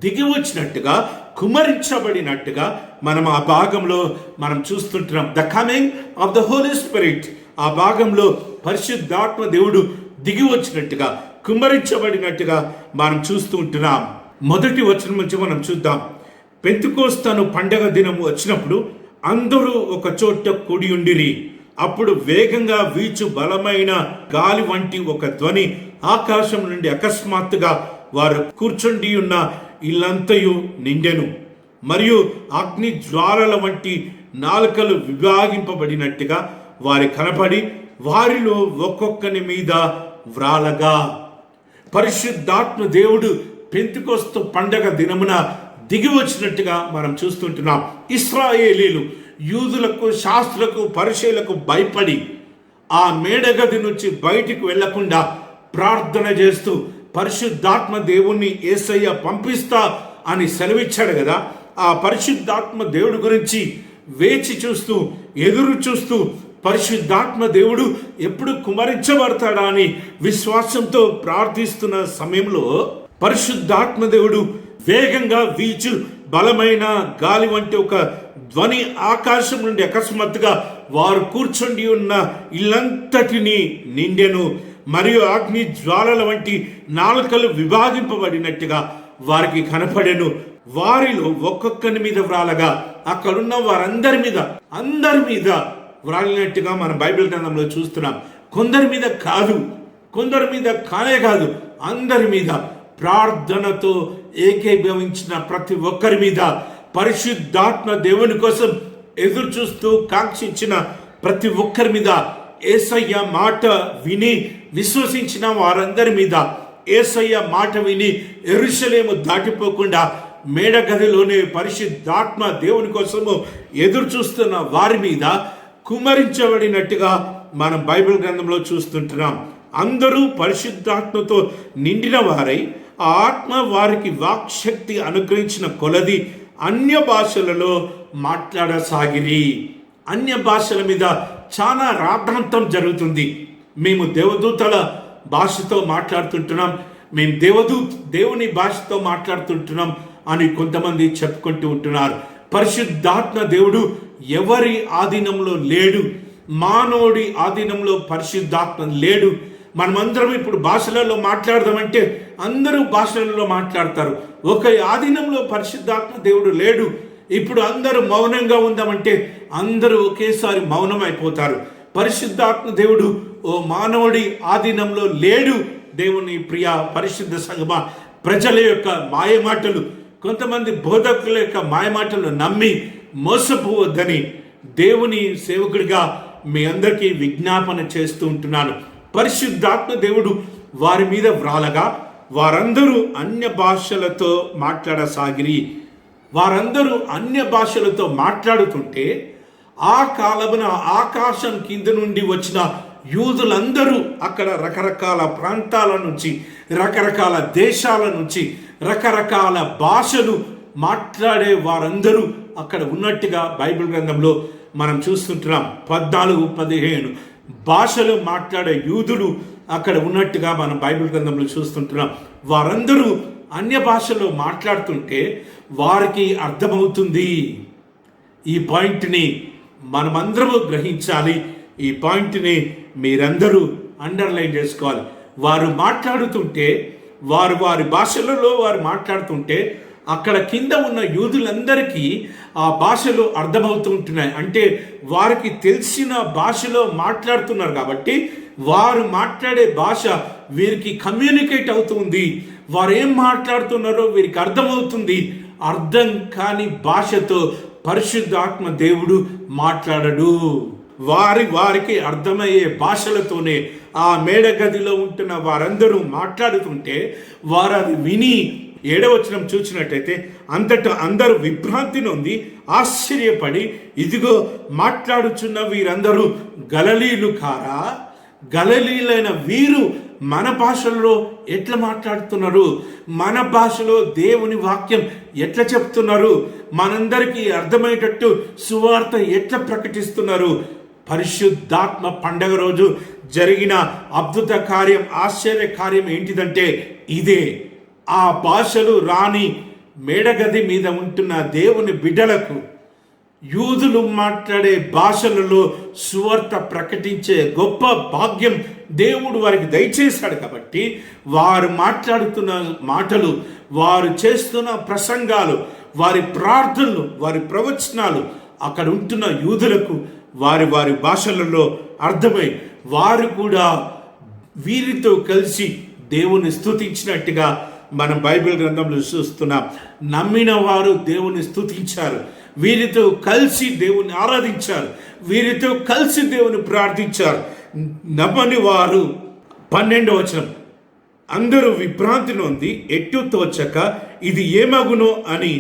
దిగి వచ్చినట్టుగా, కుమరించబడినట్టుగా మనం ఆ భాగంలో మనం చూస్తుంటున్నాం. The coming of the Holy Spirit, ఆ భాగంలో పరిశుద్ధాత్మ దేవుడు దిగి వచ్చినట్టుగా, కుమరించబడినట్టుగా మనం చూస్తూ ఉంటున్నాం. మొదటి వచనం నుంచి మనం చూద్దాం. పెంతెకోస్తు పండగ దినము వచ్చినప్పుడు అందరూ ఒక చోట కూడి ఉండిరి. అప్పుడు వేగంగా వీచు బలమైన గాలి వంటి ఒక ధ్వని ఆకాశం నుండి అకస్మాత్తుగా వారు కూర్చుండి ఉన్న ఇల్లంతయు నిండెను. మరియు అగ్ని జ్వాలల వంటి నాలుకలు విభాగింపబడినట్టుగా వారి కనపడి వారిలో ఒక్కొక్కని మీద వ్రాలగా. పరిశుద్ధాత్మ దేవుడు పెంతెకోస్తు పండగ దినమున దిగి వచ్చినట్టుగా మనం చూస్తుంటున్నాం. ఇశ్రాయేలీలు యూదులకు, శాస్త్రులకు, పరిసయ్యులకు భయపడి ఆ మేడగది నుంచి బయటికి వెళ్లకుండా ప్రార్థన చేస్తూ పరిశుద్ధాత్మ దేవుణ్ణి యేసయ్య పంపిస్తా అని సెలవిచ్చాడు కదా. ఆ పరిశుద్ధాత్మ దేవుడి గురించి వేచి చూస్తూ, ఎదురు చూస్తూ, పరిశుద్ధాత్మ దేవుడు ఎప్పుడు కుమరించబడతాడా అని విశ్వాసంతో ప్రార్థిస్తున్న సమయంలో పరిశుద్ధాత్మ దేవుడు వేగంగా వీచు బలమైన గాలి వంటి ఒక ధ్వని ఆకాశం నుండి అకస్మాత్తుగా వారు కూర్చుండి ఉన్న ఇల్లంతటినీ నిండెను. మరియు అగ్ని జ్వాలల వంటి నాలుకలు విభాగింపబడినట్టుగా వారికి కనపడెను. వారిలో ఒక్కొక్కరి మీద వ్రాలగా అక్కడున్న వారందరి మీద వ్రాలినట్టుగా మన బైబిల్ గ్రంథంలో చూస్తున్నాం. కొందరి మీద కానే కాదు, అందరి మీద ప్రార్థనతో ఏకీభవించిన ప్రతి ఒక్కరి మీద, పరిశుద్ధాత్మ దేవుని కోసం ఎదురు చూస్తూ కాంక్షించిన ప్రతి ఒక్కరి మీద, యేసయ్య మాట విని విశ్వసించిన వారందరి మీద, యేసయ్య మాట విని యెరూషలేము దాటిపోకుండా మేడగదిలోనే పరిశుద్ధాత్మ దేవుని కోసము ఎదురు చూస్తున్న వారి మీద కుమ్మరించబడినట్టుగా మనం బైబిల్ గ్రంథంలో చూస్తుంటున్నాం. అందరూ పరిశుద్ధాత్మతో నిండిన వారై ఆ ఆత్మ వారికి వాక్శక్తి అనుగ్రహించిన కొలది అన్య భాషలలో మాట్లాడసాగిరి. అన్య భాషల మీద చాలా రాద్ధాంతం జరుగుతుంది. మేము దేవదూతల భాషతో మాట్లాడుతుంటున్నాం, మేము దేవుని భాషతో మాట్లాడుతుంటున్నాం అని కొంతమంది చెప్పుకుంటూ ఉంటున్నారు. పరిశుద్ధాత్మ దేవుడు ఎవరి ఆధీనంలో లేడు, మానవుడి ఆధీనంలో పరిశుద్ధాత్మ లేడు. మనమందరం ఇప్పుడు భాషలలో మాట్లాడదామంటే అందరూ భాషలలో మాట్లాడతారు. ఒక ఆధీనంలో పరిశుద్ధాత్మ దేవుడు లేడు. ఇప్పుడు అందరూ మౌనంగా ఉందామంటే అందరూ ఒకేసారి మౌనం అయిపోతారు. పరిశుద్ధాత్మ దేవుడు ఓ మానవుడి ఆధీనంలో లేడు. దేవుని ప్రియ పరిశుద్ధ సంగమా, ప్రజల యొక్క మాయమాటలు, కొంతమంది బోధకుల యొక్క మాయమాటలు నమ్మి మోసపోవద్దని దేవుని సేవకుడిగా మీ అందరికీ విజ్ఞాపన చేస్తూ ఉంటున్నాను. పరిశుద్ధాత్మ దేవుడు వారి మీద వ్రాలగా వారందరూ అన్య భాషలతో మాట్లాడసాగిరి. వారందరూ అన్య భాషలతో మాట్లాడుతుంటే ఆ కాలమున ఆకాశం కింద నుండి వచ్చిన యూదులందరూ అక్కడ రకరకాల ప్రాంతాల నుంచి, రకరకాల దేశాల నుంచి, రకరకాల భాషలు మాట్లాడే వారందరూ అక్కడ ఉన్నట్టుగా బైబిల్ గ్రంథంలో మనం చూస్తుంటున్నాం. 14-15 భాషలు మాట్లాడే యూదులు అక్కడ ఉన్నట్టుగా మనం బైబిల్ గ్రంథంలో చూస్తుంటున్నాం. వారందరూ అన్య భాషలో మాట్లాడుతుంటే వారికి అర్థమవుతుంది. ఈ పాయింట్ని మనమందరము గ్రహించాలి. ఈ పాయింట్ని మీరందరూ అండర్లైన్ చేసుకోవాలి. వారు మాట్లాడుతుంటే, వారి భాషలలో వారు మాట్లాడుతుంటే అక్కడ కింద ఉన్న యూదులందరికీ ఆ భాషలు అర్థమవుతూ ఉంటున్నాయి. అంటే వారికి తెలిసిన భాషలో మాట్లాడుతున్నారు కాబట్టి వారు మాట్లాడే భాష వీరికి కమ్యూనికేట్ అవుతుంది. వారు ఏం మాట్లాడుతున్నారో వీరికి అర్థమవుతుంది. అర్థం కాని భాషతో పరిశుద్ధాత్మ దేవుడు మాట్లాడడు. వారికి అర్థమయ్యే భాషలతోనే ఆ మేడగదిలో ఉంటున్న వారందరూ మాట్లాడుతుంటే వారు అది విని 7వ వచనం చూసినట్టయితే అంతటా అందరూ విభ్రాంతి నొంది ఆశ్చర్యపడి, ఇదిగో మాట్లాడుచున్న వీరందరూ గలిలీయులు కారా? గలిలీయులైన వీరు మన భాషల్లో ఎట్లా మాట్లాడుతున్నారు? మన భాషలో దేవుని వాక్యం ఎట్లా చెప్తున్నారు? మనందరికీ అర్థమయ్యేటట్టు సువార్త ఎట్లా ప్రకటిస్తున్నారు? పరిశుద్ధాత్మ పండగ రోజు జరిగిన అద్భుత కార్యం, ఆశ్చర్య కార్యం ఏంటిదంటే ఇదే. ఆ భాషలు రాని మేడగది మీద ఉంటున్న దేవుని బిడ్డలకు యూదులు మాట్లాడే భాషలలో సువార్త ప్రకటించే గొప్ప భాగ్యం దేవుడు వారికి దయచేశాడు. కాబట్టి వారు మాట్లాడుతున్న మాటలు, వారు చేస్తున్న ప్రసంగాలు, వారి ప్రార్థనలు, వారి ప్రవచనాలు అక్కడ ఉంటున్న యూదులకు వారి భాషలలో అర్థమై వారు కూడా వీరితో కలిసి దేవుని స్తుతించినట్టుగా మనం బైబిల్ గ్రంథంలో చూస్తున్నాం. నమ్మిన వారు దేవుని స్తుతించారు, వీరితో కలిసి దేవుని ఆరాధించారు, వీరితో కలిసి దేవుని ప్రార్థించారు. నమ్మని వారు 12వ వచనం అందరూ విభ్రాంతి నొంది ఎట్టు తోచక ఇది ఏమగునో అని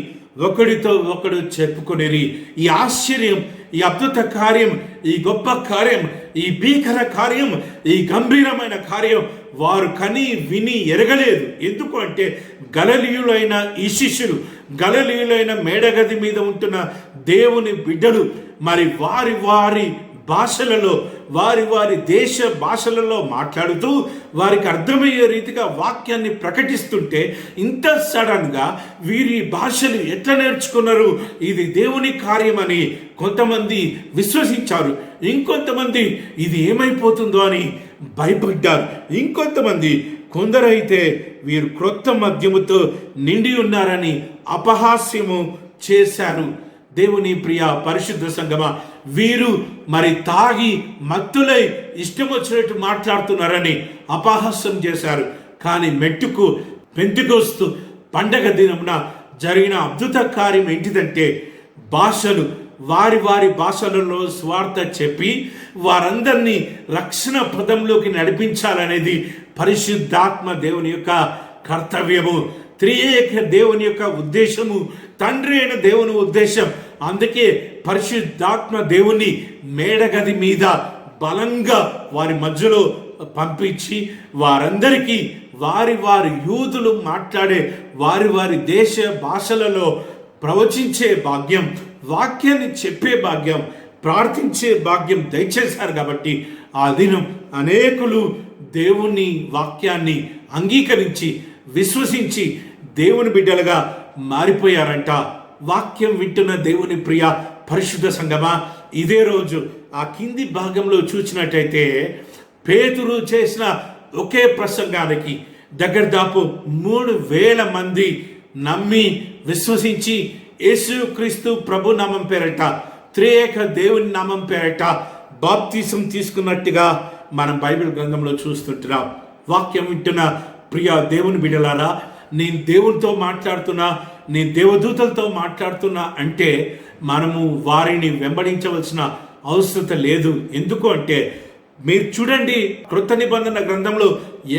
ఒకడితో ఒకడు చెప్పుకొనిరి. ఈ ఆశ్చర్యం, ఈ అద్భుత కార్యం, ఈ గొప్ప కార్యం, ఈ భీకర కార్యం, ఈ గంభీరమైన కార్యం వారు కని విని ఎరగలేదు. ఎందుకు అంటే గలిలీయులైన ఈ శిష్యులు, గలిలీయులైన మేడగది మీద ఉంటున్న దేవుని బిడ్డలు మరి వారి భాషలలో, వారి వారి దేశ భాషలలో మాట్లాడుతూ వారికి అర్థమయ్యే రీతిగా వాక్యాన్ని ప్రకటిస్తుంటే ఇంత సడన్గా వీరి భాషలు ఎట్లా నేర్చుకున్నారు, ఇది దేవుని కార్యమని కొంతమంది విశ్వసించారు. ఇంకొంతమంది ఇది ఏమైపోతుందో అని భయపడ్డారు. ఇంకొంతమంది కొందరైతే వీరు క్రొత్త మద్యముతో నిండి ఉన్నారని అపహాస్యము చేశారు. దేవుని ప్రియ పరిశుద్ధ సంగమా, వీరు మరి తాగి మత్తులై ఇష్టం వచ్చినట్టు మాట్లాడుతున్నారని అపహాస్యం చేశారు. కానీ మెట్టుకు పెంతెకొస్తు పండగ దినమున జరిగిన అద్భుత కార్యం ఏంటిదంటే, భాషలు వారి వారి భాషలలో స్వార్థ చెప్పి వారందరినీ రక్షణ పదంలోకి నడిపించాలనేది పరిశుద్ధాత్మ దేవుని యొక్క కర్తవ్యము. త్రియేక దేవుని యొక్క ఉద్దేశము, తండ్రి అయిన దేవుని ఉద్దేశం. అందుకే పరిశుద్ధాత్మ దేవుని మేడగది మీద బలంగా వారి మధ్యలో పంపించి వారందరికీ వారి వారి యూదులు మాట్లాడే వారి వారి దేశ భాషలలో ప్రవచించే భాగ్యం, వాక్యాన్ని చెప్పే భాగ్యం, ప్రార్థించే భాగ్యం దయచేశారు. కాబట్టి ఆ దినం అనేకులు దేవుని వాక్యాన్ని అంగీకరించి విశ్వసించి దేవుని బిడ్డలుగా మారిపోయారంట. వాక్యం వింటున్న దేవుని ప్రియ పరిశుద్ధ సంగమా, ఇదే రోజు ఆ కింది భాగంలో చూసినట్టయితే పేతురు చేసిన ఒకే ప్రసంగానికి దగ్గరదాపు 3,000 మంది నమ్మి విశ్వసించి యేసుక్రీస్తు ప్రభు నామం పేరట, త్రియేక దేవుని నామం పేరట బాప్తిసం తీసుకున్నట్టుగా మనం బైబిల్ గ్రంథంలో చూస్తుంటున్నాం. వాక్యం వింటున్న ప్రియ దేవుని బిడ్డలారా, నేను దేవునితో మాట్లాడుతున్నా, నేను దేవదూతలతో మాట్లాడుతున్నా అంటే మనము వారిని వెంబడించవలసిన అవసరం లేదు. ఎందుకు అంటే మీరు చూడండి, క్రొత్త నిబంధన గ్రంథంలో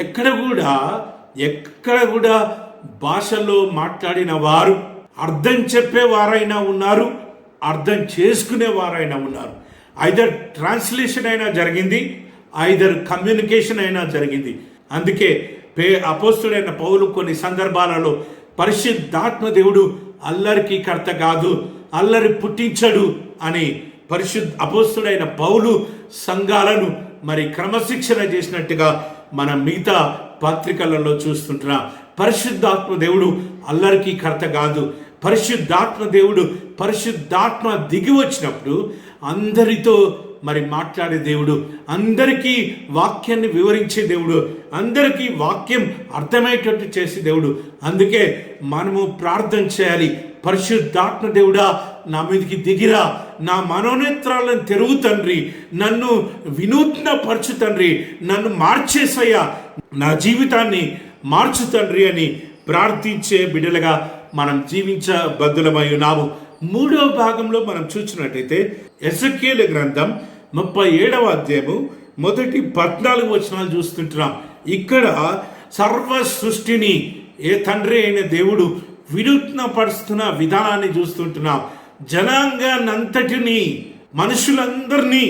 ఎక్కడ కూడా భాషల్లో మాట్లాడిన వారు అర్థం చెప్పేవారైనా ఉన్నారు, అర్థం చేసుకునేవారైనా ఉన్నారు. ఐదర్ ట్రాన్స్లేషన్ అయినా జరిగింది, ఐదర్ కమ్యూనికేషన్ అయినా జరిగింది. అందుకే అపోస్తుడైన పౌలు కొన్ని సందర్భాలలో పరిశుద్ధాత్మ దేవుడు అల్లరికి కర్త కాదు, అల్లరి పుట్టించడు అని అపోస్తుడైన పౌలు సంఘాలను మరి క్రమశిక్షణ చేసినట్టుగా మనం మిగతా పత్రికలలో చూస్తుంటున్నాం. పరిశుద్ధాత్మ దేవుడు అల్లరికి కర్త కాదు. పరిశుద్ధాత్మ దేవుడు, పరిశుద్ధాత్మ దిగి వచ్చినప్పుడు అందరితో మరి మాట్లాడే దేవుడు, అందరికీ వాక్యాన్ని వివరించే దేవుడు, అందరికీ వాక్యం అర్థమయ్యేటట్టు చేసే దేవుడు. అందుకే మనము ప్రార్థన చేయాలి, పరిశుద్ధాత్మ దేవుడా నా మీదకి దిగిరా, నా మనోనేత్రాలను తెరువు తండ్రి, నన్ను వినూత్న పరచు తండ్రి, నన్ను మార్చేసయ్యా, నా జీవితాన్ని మార్చు తండ్రి అని ప్రార్థించే బిడ్డలుగా మనం జీవించబద్దులమై ఉన్నాము. 3వ భాగంలో మనం చూసినట్టయితే ఎజెకియేలు గ్రంథం 37వ అధ్యాయము 1-14 వచనాలు చూస్తుంటున్నాం. ఇక్కడ సర్వ సృష్టిని తండ్రి అయిన దేవుడు వినూత్న పరుస్తున్న విధానాన్ని చూస్తుంటున్నాం. జనాంగానంతటిని, మనుషులందరినీ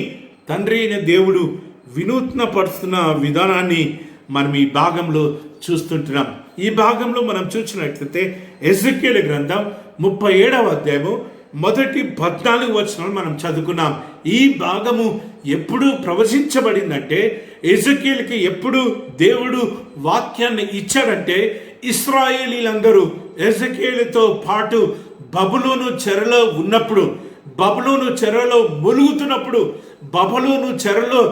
తండ్రి అయిన దేవుడు వినూత్న పరుస్తున్న విధానాన్ని మనం ఈ భాగంలో చూస్తుంటున్నాం. ఈ భాగంలో మనం చూసినట్లయితే ఎజెకియేలు గ్రంథం 37వ అధ్యాయము 1-14 వచనాలు మనం చదువుకున్నాం. ఈ భాగము ఎప్పుడు ప్రవచించబడిందంటే, ఎజెకియేలుకి ఎప్పుడు దేవుడు వాక్యాన్ని ఇచ్చాడంటే, ఇశ్రాయేలీలందరూ ఎజెకియేలుతో పాటు బబులోను చెరలో ఉన్నప్పుడు, బబులోను చెరలో ములుగుతున్నప్పుడు, బబులోను చెరలో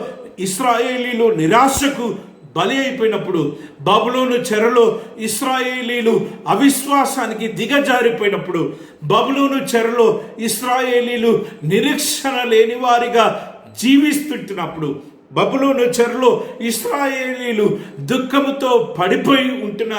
ఇశ్రాయేలీలు నిరాశకు బలి అయిపోయినప్పుడు, బబులోను చెరలో ఇశ్రాయేలీలు అవిశ్వాసానికి దిగజారిపోయినప్పుడు, బబులోను చెరలో ఇశ్రాయేలీలు నిరీక్షణ లేని వారిగా జీవిస్తుంటున్నప్పుడు, బబులోను చెరలో ఇశ్రాయేలీలు దుఃఖముతో పడిపోయి ఉంటున్న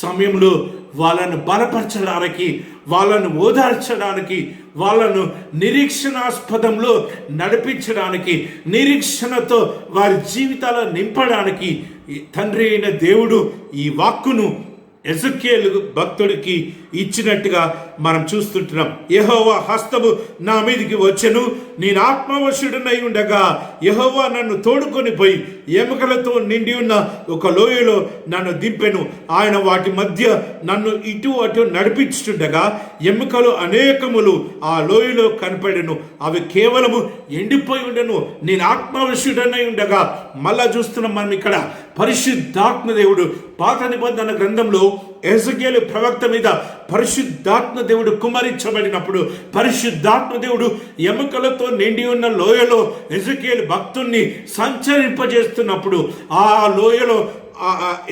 సమయంలో వాళ్ళను బలపరచడానికి, వాళ్ళను ఓదార్చడానికి, వాళ్ళను నిరీక్షణాస్పదంలో నడిపించడానికి, నిరీక్షణతో వారి జీవితాలను నింపడానికి తండ్రి అయిన దేవుడు ఈ వాక్కును ఎజెకియేలు భక్తుడికి ఇచ్చినట్టుగా మనం చూస్తుంటున్నాం. యెహోవా హస్తము నా మీదికి వచ్చెను, నేను ఆత్మవశుడనై ఉండగా యెహోవా నన్ను తోడుకొని పోయి ఎముకలతో నిండి ఉన్న ఒక లోయలో నన్ను దింపెను. ఆయన వాటి మధ్య నన్ను ఇటు అటు నడిపించుండగా ఎముకలు అనేకములు ఆ లోయలో కనపడెను. అవి కేవలము ఎండిపోయి ఉండెను. నేను ఆత్మవశుడనై ఉండగా మళ్ళా చూస్తున్నాం మనం ఇక్కడ పరిశుద్ధాత్మ దేవుడు పాత నిబంధన గ్రంథంలో ఎజెకియేలు ప్రవక్త మీద పరిశుద్ధాత్మ దేవుడు కుమ్మరించబడినప్పుడు పరిశుద్ధాత్మ దేవుడు ఎముకలతో నిండి ఉన్న లోయలో ఎజెకియేలు భక్తుణ్ణి సంచరింపజేస్తున్నప్పుడు ఆ లోయలో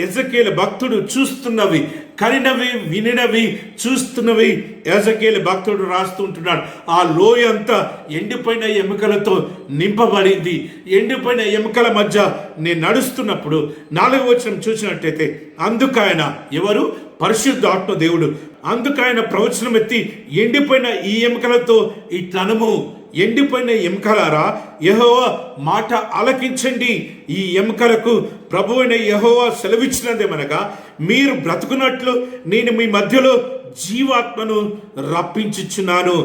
ఎజెకియేలు భక్తుడు చూస్తున్నవి, కనినవి, వినినవి, చూస్తున్నవి ఎజెకియేలు భక్తుడు రాస్తుంటున్నాడు. ఆ లోయ అంతా ఎండిపోయిన ఎముకలతో నింపబడింది. ఎండిపోయిన ఎముకల మధ్య నేను నడుస్తున్నప్పుడు 4వ వచనం చూసినట్టయితే అందుకైన ఎవరు? పరిశుద్ధాత్మ దేవుడు. అందుకైన ప్రవచనం ఎత్తి ఎండిపోయిన ఈ ఎముకలతో ఇట్లనము, ఎండిపోయిన ఎముకలారా యెహోవా మాట ఆలకించండి. ఈ ఎముకలకు ప్రభువైన యెహోవా సెలవిచ్చినదేమనగా మీరు బ్రతుకున్నట్లు నేను మీ మధ్యలో జీవాత్మను రప్పించుచున్నాను.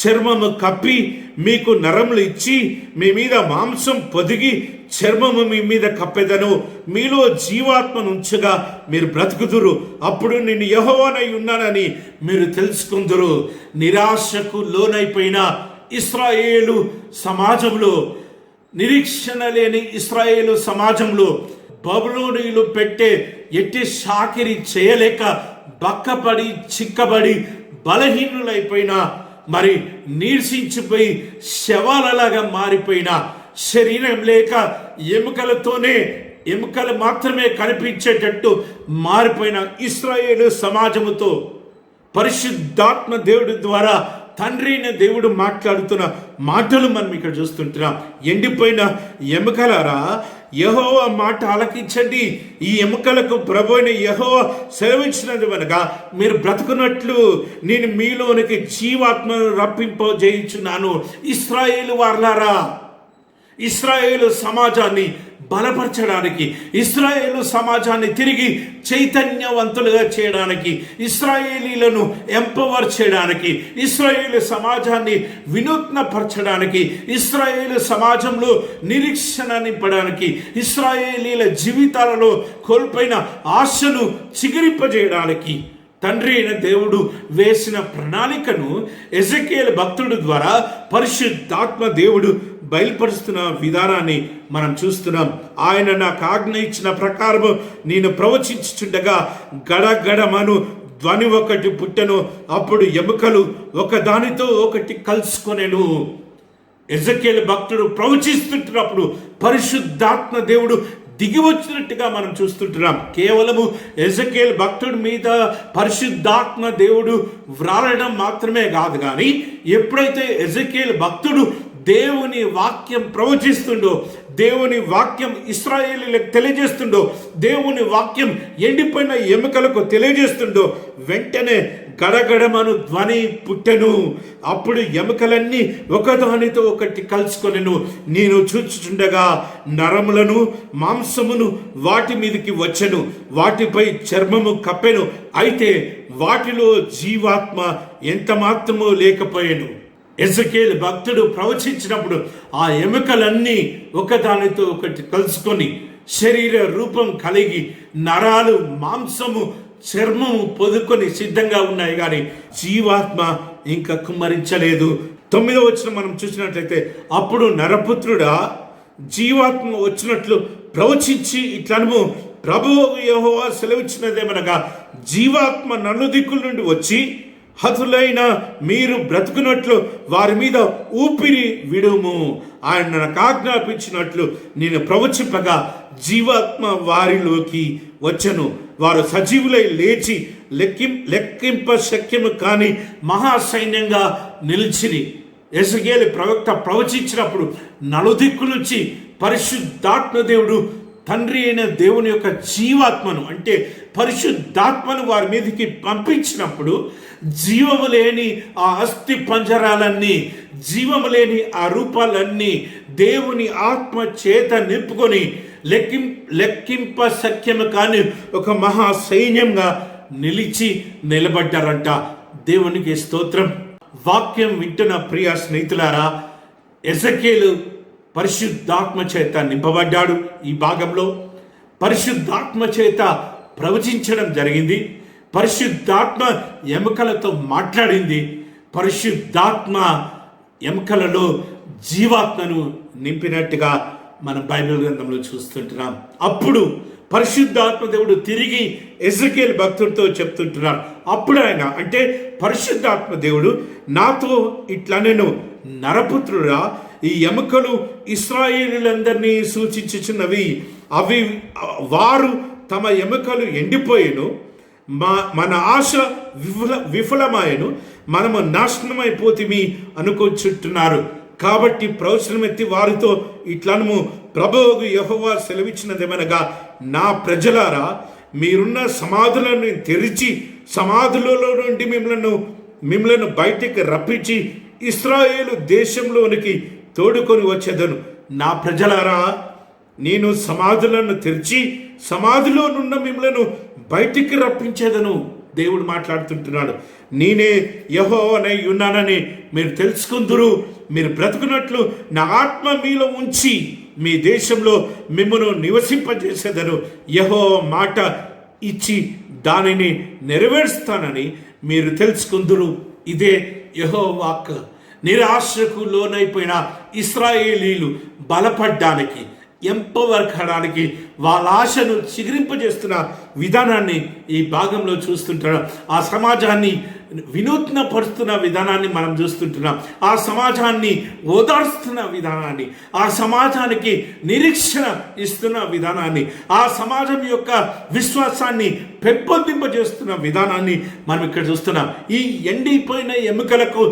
చర్మము కప్పి మీకు నరములు ఇచ్చి మీ మీద మాంసం పొదిగి చర్మము మీ మీద కప్పెదను. మీలో జీవాత్మను ఉంచగా మీరు బ్రతుకుదురు. అప్పుడు నేను యెహోవానై ఉన్నానని మీరు తెలుసుకుందురు. నిరాశకు లోనైపోయిన ఇశ్రాయేలు సమాజంలో, నిరీక్షణ లేని ఇశ్రాయేలు సమాజంలో బబులోనీయులు పెట్టే ఎట్టి షాకిరి చేయలేక బక్కపడి చిక్కబడి బలహీనులైపోయిన, మరి నీరసించిపోయి శవాలలాగా మారిపోయిన, శరీరం లేక ఎముకలు మాత్రమే కనిపించేటట్టు మారిపోయిన ఇశ్రాయేలు సమాజముతో పరిశుద్ధాత్మ దేవుడి ద్వారా తండ్రి అయిన దేవుడు మాట్లాడుతున్న మాటలు మనం ఇక్కడ చూస్తుంటున్నాం. ఎండిపోయిన ఎముకలారా యెహోవా మాట ఆలకించండి. ఈ ఎముకలకు ప్రభు అయిన యెహోవా సెలవిచ్చినది అనగా మీరు బ్రతుకున్నట్లు నేను మీలోనికి జీవాత్మను రప్పింపజేయుచున్నాను. ఇశ్రాయేలు వారలారా, ఇశ్రాయేలు సమాజాన్ని బలపరచడానికి, ఇశ్రాయేలు సమాజాన్ని తిరిగి చైతన్యవంతులుగా చేయడానికి, ఇశ్రాయేలీలను ఎంపవర్ చేయడానికి, ఇశ్రాయేలు సమాజాన్ని వినూత్నపరచడానికి, ఇశ్రాయేలు సమాజంలో నిరీక్షణ నింపడానికి, ఇశ్రాయేలీల జీవితాలలో కోల్పోయిన ఆశను చిగురింపజేయడానికి తండ్రి అయిన దేవుడు వేసిన ప్రణాళికను ఎజెకియేలు భక్తుడు ద్వారా పరిశుద్ధాత్మ దేవుడు బయలుపరుస్తున్న విధానాన్ని మనం చూస్తున్నాం. ఆయన నాకు ఆజ్ఞ ఇచ్చిన ప్రకారము నేను ప్రవచించుచుండగా గడగడమను ధ్వని ఒకటి పుట్టెను. అప్పుడు ఎముకలు ఒకదానితో ఒకటి కలుసుకొనెను. ఎజెకియేలు భక్తుడు ప్రవచిస్తుంటున్నప్పుడు పరిశుద్ధాత్మ దేవుడు దిగి వచ్చినట్టుగా మనం చూస్తుంటున్నాం. కేవలము ఎజెకియేలు భక్తుడి మీద పరిశుద్ధాత్మ దేవుడు వ్రాలడం మాత్రమే కాదు, కానీ ఎప్పుడైతే ఎజెకియేలు భక్తుడు దేవుని వాక్యం ప్రవచిస్తుండో, దేవుని వాక్యం ఇశ్రాయేలీలకు తెలియజేస్తుండో, దేవుని వాక్యం ఎండిపోయిన ఎముకలకు తెలియజేస్తుండో వెంటనే గడగడమను ధ్వని పుట్టెను. అప్పుడు ఎముకలన్నీ ఒకదానితో ఒకటి కలుసుకొనెను. నేను చూచుచుండగా నరములను మాంసమును వాటి మీదకి వచ్చెను, వాటిపై చర్మము కప్పెను. అయితే వాటిలో జీవాత్మ ఎంత మాత్రమూ లేకపోయెను. ఎజెకియేలు భక్తుడు ప్రవచించినప్పుడు ఆ ఎముకలన్నీ ఒకదానితో ఒకటి కలుసుకొని శరీర రూపం కలిగి నరాలు, మాంసము, చర్మము పొదుకొని సిద్ధంగా ఉన్నాయి, కానీ జీవాత్మ ఇంకా కుమ్మరించలేదు. 9వ వచనం మనం చూసినట్లయితే అప్పుడు నరపుత్రుడా జీవాత్మ వచ్చినట్లు ప్రవచించి ఇట్లనము, ప్రభువు యెహోవా సెలవిచ్చినదేమనగా జీవాత్మ నలుదిక్కుల నుండి వచ్చి హతులైన మీరు బ్రతుకున్నట్లు వారి మీద ఊపిరి విడుము. ఆయన నాకు ఆజ్ఞాపించినట్లు నేను ప్రవచింపగా జీవాత్మ వారిలోకి వచ్చెను. వారు సజీవులై లేచి లెక్కింప శక్యము కాని మహాసైన్యంగా నిలిచిరి. ఎజెకియేలు ప్రవక్త ప్రవచించినప్పుడు నలుదిక్కు నుంచి పరిశుద్ధాత్మ దేవుడు తండ్రి అయిన దేవుని యొక్క జీవాత్మను, అంటే పరిశుద్ధాత్మను వారి మీదకి పంపించినప్పుడు జీవము లేని ఆ అస్థి పంజరాలన్నీ, జీవము లేని ఆ రూపాలన్నీ దేవుని ఆత్మ చేత నింపుకొని లెక్కింప సఖ్యము కాని ఒక మహా సైన్యంగా నిలిచి నిలబడ్డారంట. దేవునికి స్తోత్రం. వాక్యం వింటున్న ప్రియ స్నేహితులారా, ఎజెకియేలు పరిశుద్ధాత్మ చేత నింపబడ్డాడు. ఈ భాగంలో పరిశుద్ధాత్మ చేత ప్రవచించడం జరిగింది. పరిశుద్ధాత్మ ఎముకలతో మాట్లాడింది. పరిశుద్ధాత్మ ఎముకలలో జీవాత్మను నింపినట్టుగా మనం బైబిల్ గ్రంథంలో చూస్తుంటున్నాం. అప్పుడు పరిశుద్ధాత్మ దేవుడు తిరిగి ఎజెకియేలు భక్తుడితో చెప్తుంటున్నాడు. అప్పుడు ఆయన అంటే పరిశుద్ధాత్మ దేవుడు నాతో ఇట్లా, నేను నరపుత్రుడా, ఈ ఎముకలు ఇశ్రాయేలీయులందరినీ సూచించుచున్నవి. అవి వారు తమ ఎముకలు ఎండిపోయేను, మన ఆశ విఫలమాయను, మనము నాశనమైపోతిమి అనుకొచ్చుంటున్నారు. కాబట్టి ప్రవచనమెత్తి వారితో ఇట్లనము, ప్రభువు యెహోవా సెలవిచ్చినదేమనగా, నా ప్రజలారా, మీరున్న సమాధులను తెరిచి సమాధులలో నుండి మిమ్మలను బయటికి రప్పించి ఇశ్రాయేలు దేశంలోనికి తోడుకొని వచ్చేదను. నా ప్రజలారా, నేను సమాధులను తెరిచి సమాధిలో నుండి మిమ్మలను బయటికి రప్పించేదను. దేవుడు మాట్లాడుతుంటున్నాడు. నేనే యెహోవానై ఉన్నానని మీరు తెలుసుకుందురు. మీరు బ్రతుకున్నట్లు నా ఆత్మ మీలో ఉంచి మీ దేశంలో మిమ్మను నివసింపజేసేదను. యెహోవా మాట ఇచ్చి దానిని నెరవేరుస్తానని మీరు తెలుసుకుందురు. ఇదే యెహోవా వాక్. నిరాశకు లోనైపోయిన ఇశ్రాయేలీలు బలపడ్డానికి, ఎంపవర్ కావడానికి, వాళ్ళ ఆశను చిగురింపజేస్తున్న విధానాన్ని ఈ భాగంలో చూస్తుంటున్నాం. ఆ సమాజాన్ని వినూత్న పరుస్తున్న విధానాన్ని మనం చూస్తుంటున్నాం. ఆ సమాజాన్ని ఓదార్స్తున్న విధానాన్ని, ఆ సమాజానికి నిరీక్షణ ఇస్తున్న విధానాన్ని, ఆ సమాజం యొక్క విశ్వాసాన్ని పెంపొందింపజేస్తున్న విధానాన్ని మనం ఇక్కడ చూస్తున్నాం. ఈ ఎండిపోయిన ఎముకలకు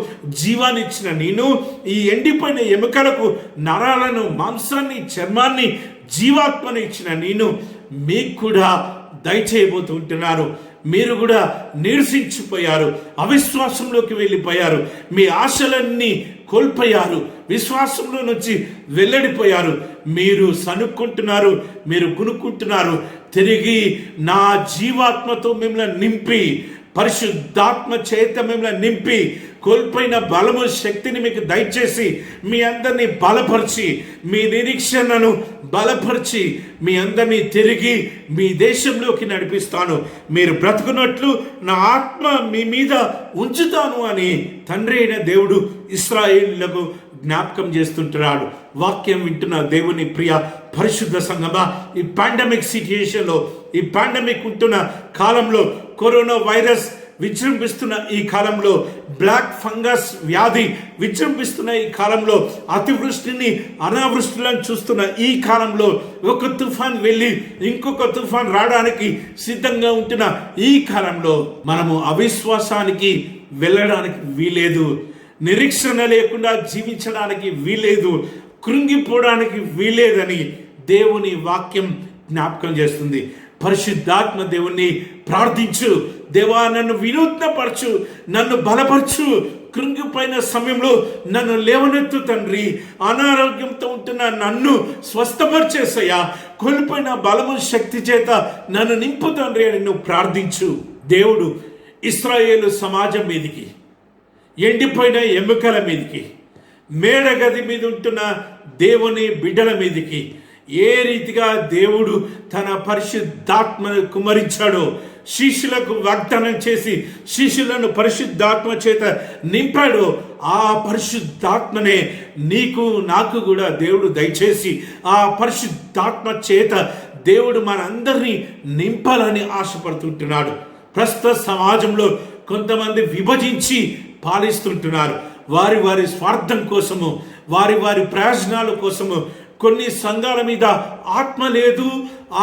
జీవాన్నిచ్చిన నేను, ఈ ఎండిపోయిన ఎముకలకు నరాలను, మాంసాన్ని, చర్మాన్ని, జీవాత్మను ఇచ్చిన నేను మీకు కూడా దయచేయబోతుంటున్నారు. మీరు కూడా నీరసించిపోయారు, అవిశ్వాసంలోకి వెళ్ళిపోయారు, మీ ఆశలన్నీ కోల్పోయారు, విశ్వాసంలో నుంచి వెల్లడిపోయారు, మీరు సనుక్కుంటున్నారు, మీరు గునుక్కుంటున్నారు. తిరిగి నా జీవాత్మతో మిమ్మల్ని నింపి, పరిశుద్ధాత్మ చేత మిమ్మల్ని నింపి, కోల్పోయిన బలము, శక్తిని మీకు దయచేసి, మీ అందరినీ బలపరిచి, మీ నిరీక్షణను బలపరిచి, మీ అందరినీ తిరిగి మీ దేశంలోకి నడిపిస్తాను. మీరు బ్రతుకున్నట్లు నా ఆత్మ మీ మీద ఉంచుతాను అని తండ్రి అయిన దేవుడు ఇశ్రాయేలులకు జ్ఞాపకం చేస్తుంటున్నాడు. వాక్యం వింటున్న దేవుని ప్రియ పరిశుద్ధ సంఘమా, ఈ పాండమిక్ సిచ్యుయేషన్లో, ఈ పాండమిక్ ఉంటున్న కాలంలో, కరోనా వైరస్ విజృంభిస్తున్న ఈ కాలంలో, బ్లాక్ ఫంగస్ వ్యాధి విజృంభిస్తున్న ఈ కాలంలో, అతివృష్టిని అనావృష్టిలను చూస్తున్న ఈ కాలంలో, ఒక తుఫాన్ వెళ్ళి ఇంకొక తుఫాన్ రావడానికి సిద్ధంగా ఉంటున్న ఈ కాలంలో మనము అవిశ్వాసానికి వెళ్ళడానికి వీలేదు, నిరీక్షణ లేకుండా జీవించడానికి వీలేదు, కృంగిపోవడానికి వీలేదని దేవుని వాక్యం జ్ఞాపకం చేస్తుంది. పరిశుద్ధాత్మ దేవుణ్ణి ప్రార్థించు. దేవా, నన్ను వినూత్నపరచు, నన్ను బలపరచు, కృంగిపోయిన సమయంలో నన్ను లేవనెత్తు తండ్రి, అనారోగ్యంతో ఉంటున్న నన్ను స్వస్థపరిచేసయ్యా, కోల్పోయిన బలము, శక్తి చేత నన్ను నింపు తండ్రి అని నువ్వు ప్రార్థించు. దేవుడు ఇశ్రాయేలు సమాజం మీదికి, ఎండిపోయిన ఎముకల మీదికి, మేడగది మీద ఉంటున్న దేవుని బిడ్డల మీదికి ఏ రీతిగా దేవుడు తన పరిశుద్ధాత్మను కుమ్మరించాడో, శిష్యులకు వాగ్దానం చేసి శిష్యులను పరిశుద్ధాత్మ చేత నింపాడో, ఆ పరిశుద్ధాత్మనే నీకు నాకు కూడా దేవుడు దయచేసి ఆ పరిశుద్ధాత్మ చేత దేవుడు మనందరినీ నింపాలని ఆశపడుతుంటున్నాడు. ప్రస్తుత సమాజంలో కొంతమంది విభజించి పాలిస్తుంటున్నారు. వారి వారి స్వార్థం కోసము, వారి వారి ప్రయోజనాల కోసము కొన్ని సంఘాల మీద ఆత్మ లేదు,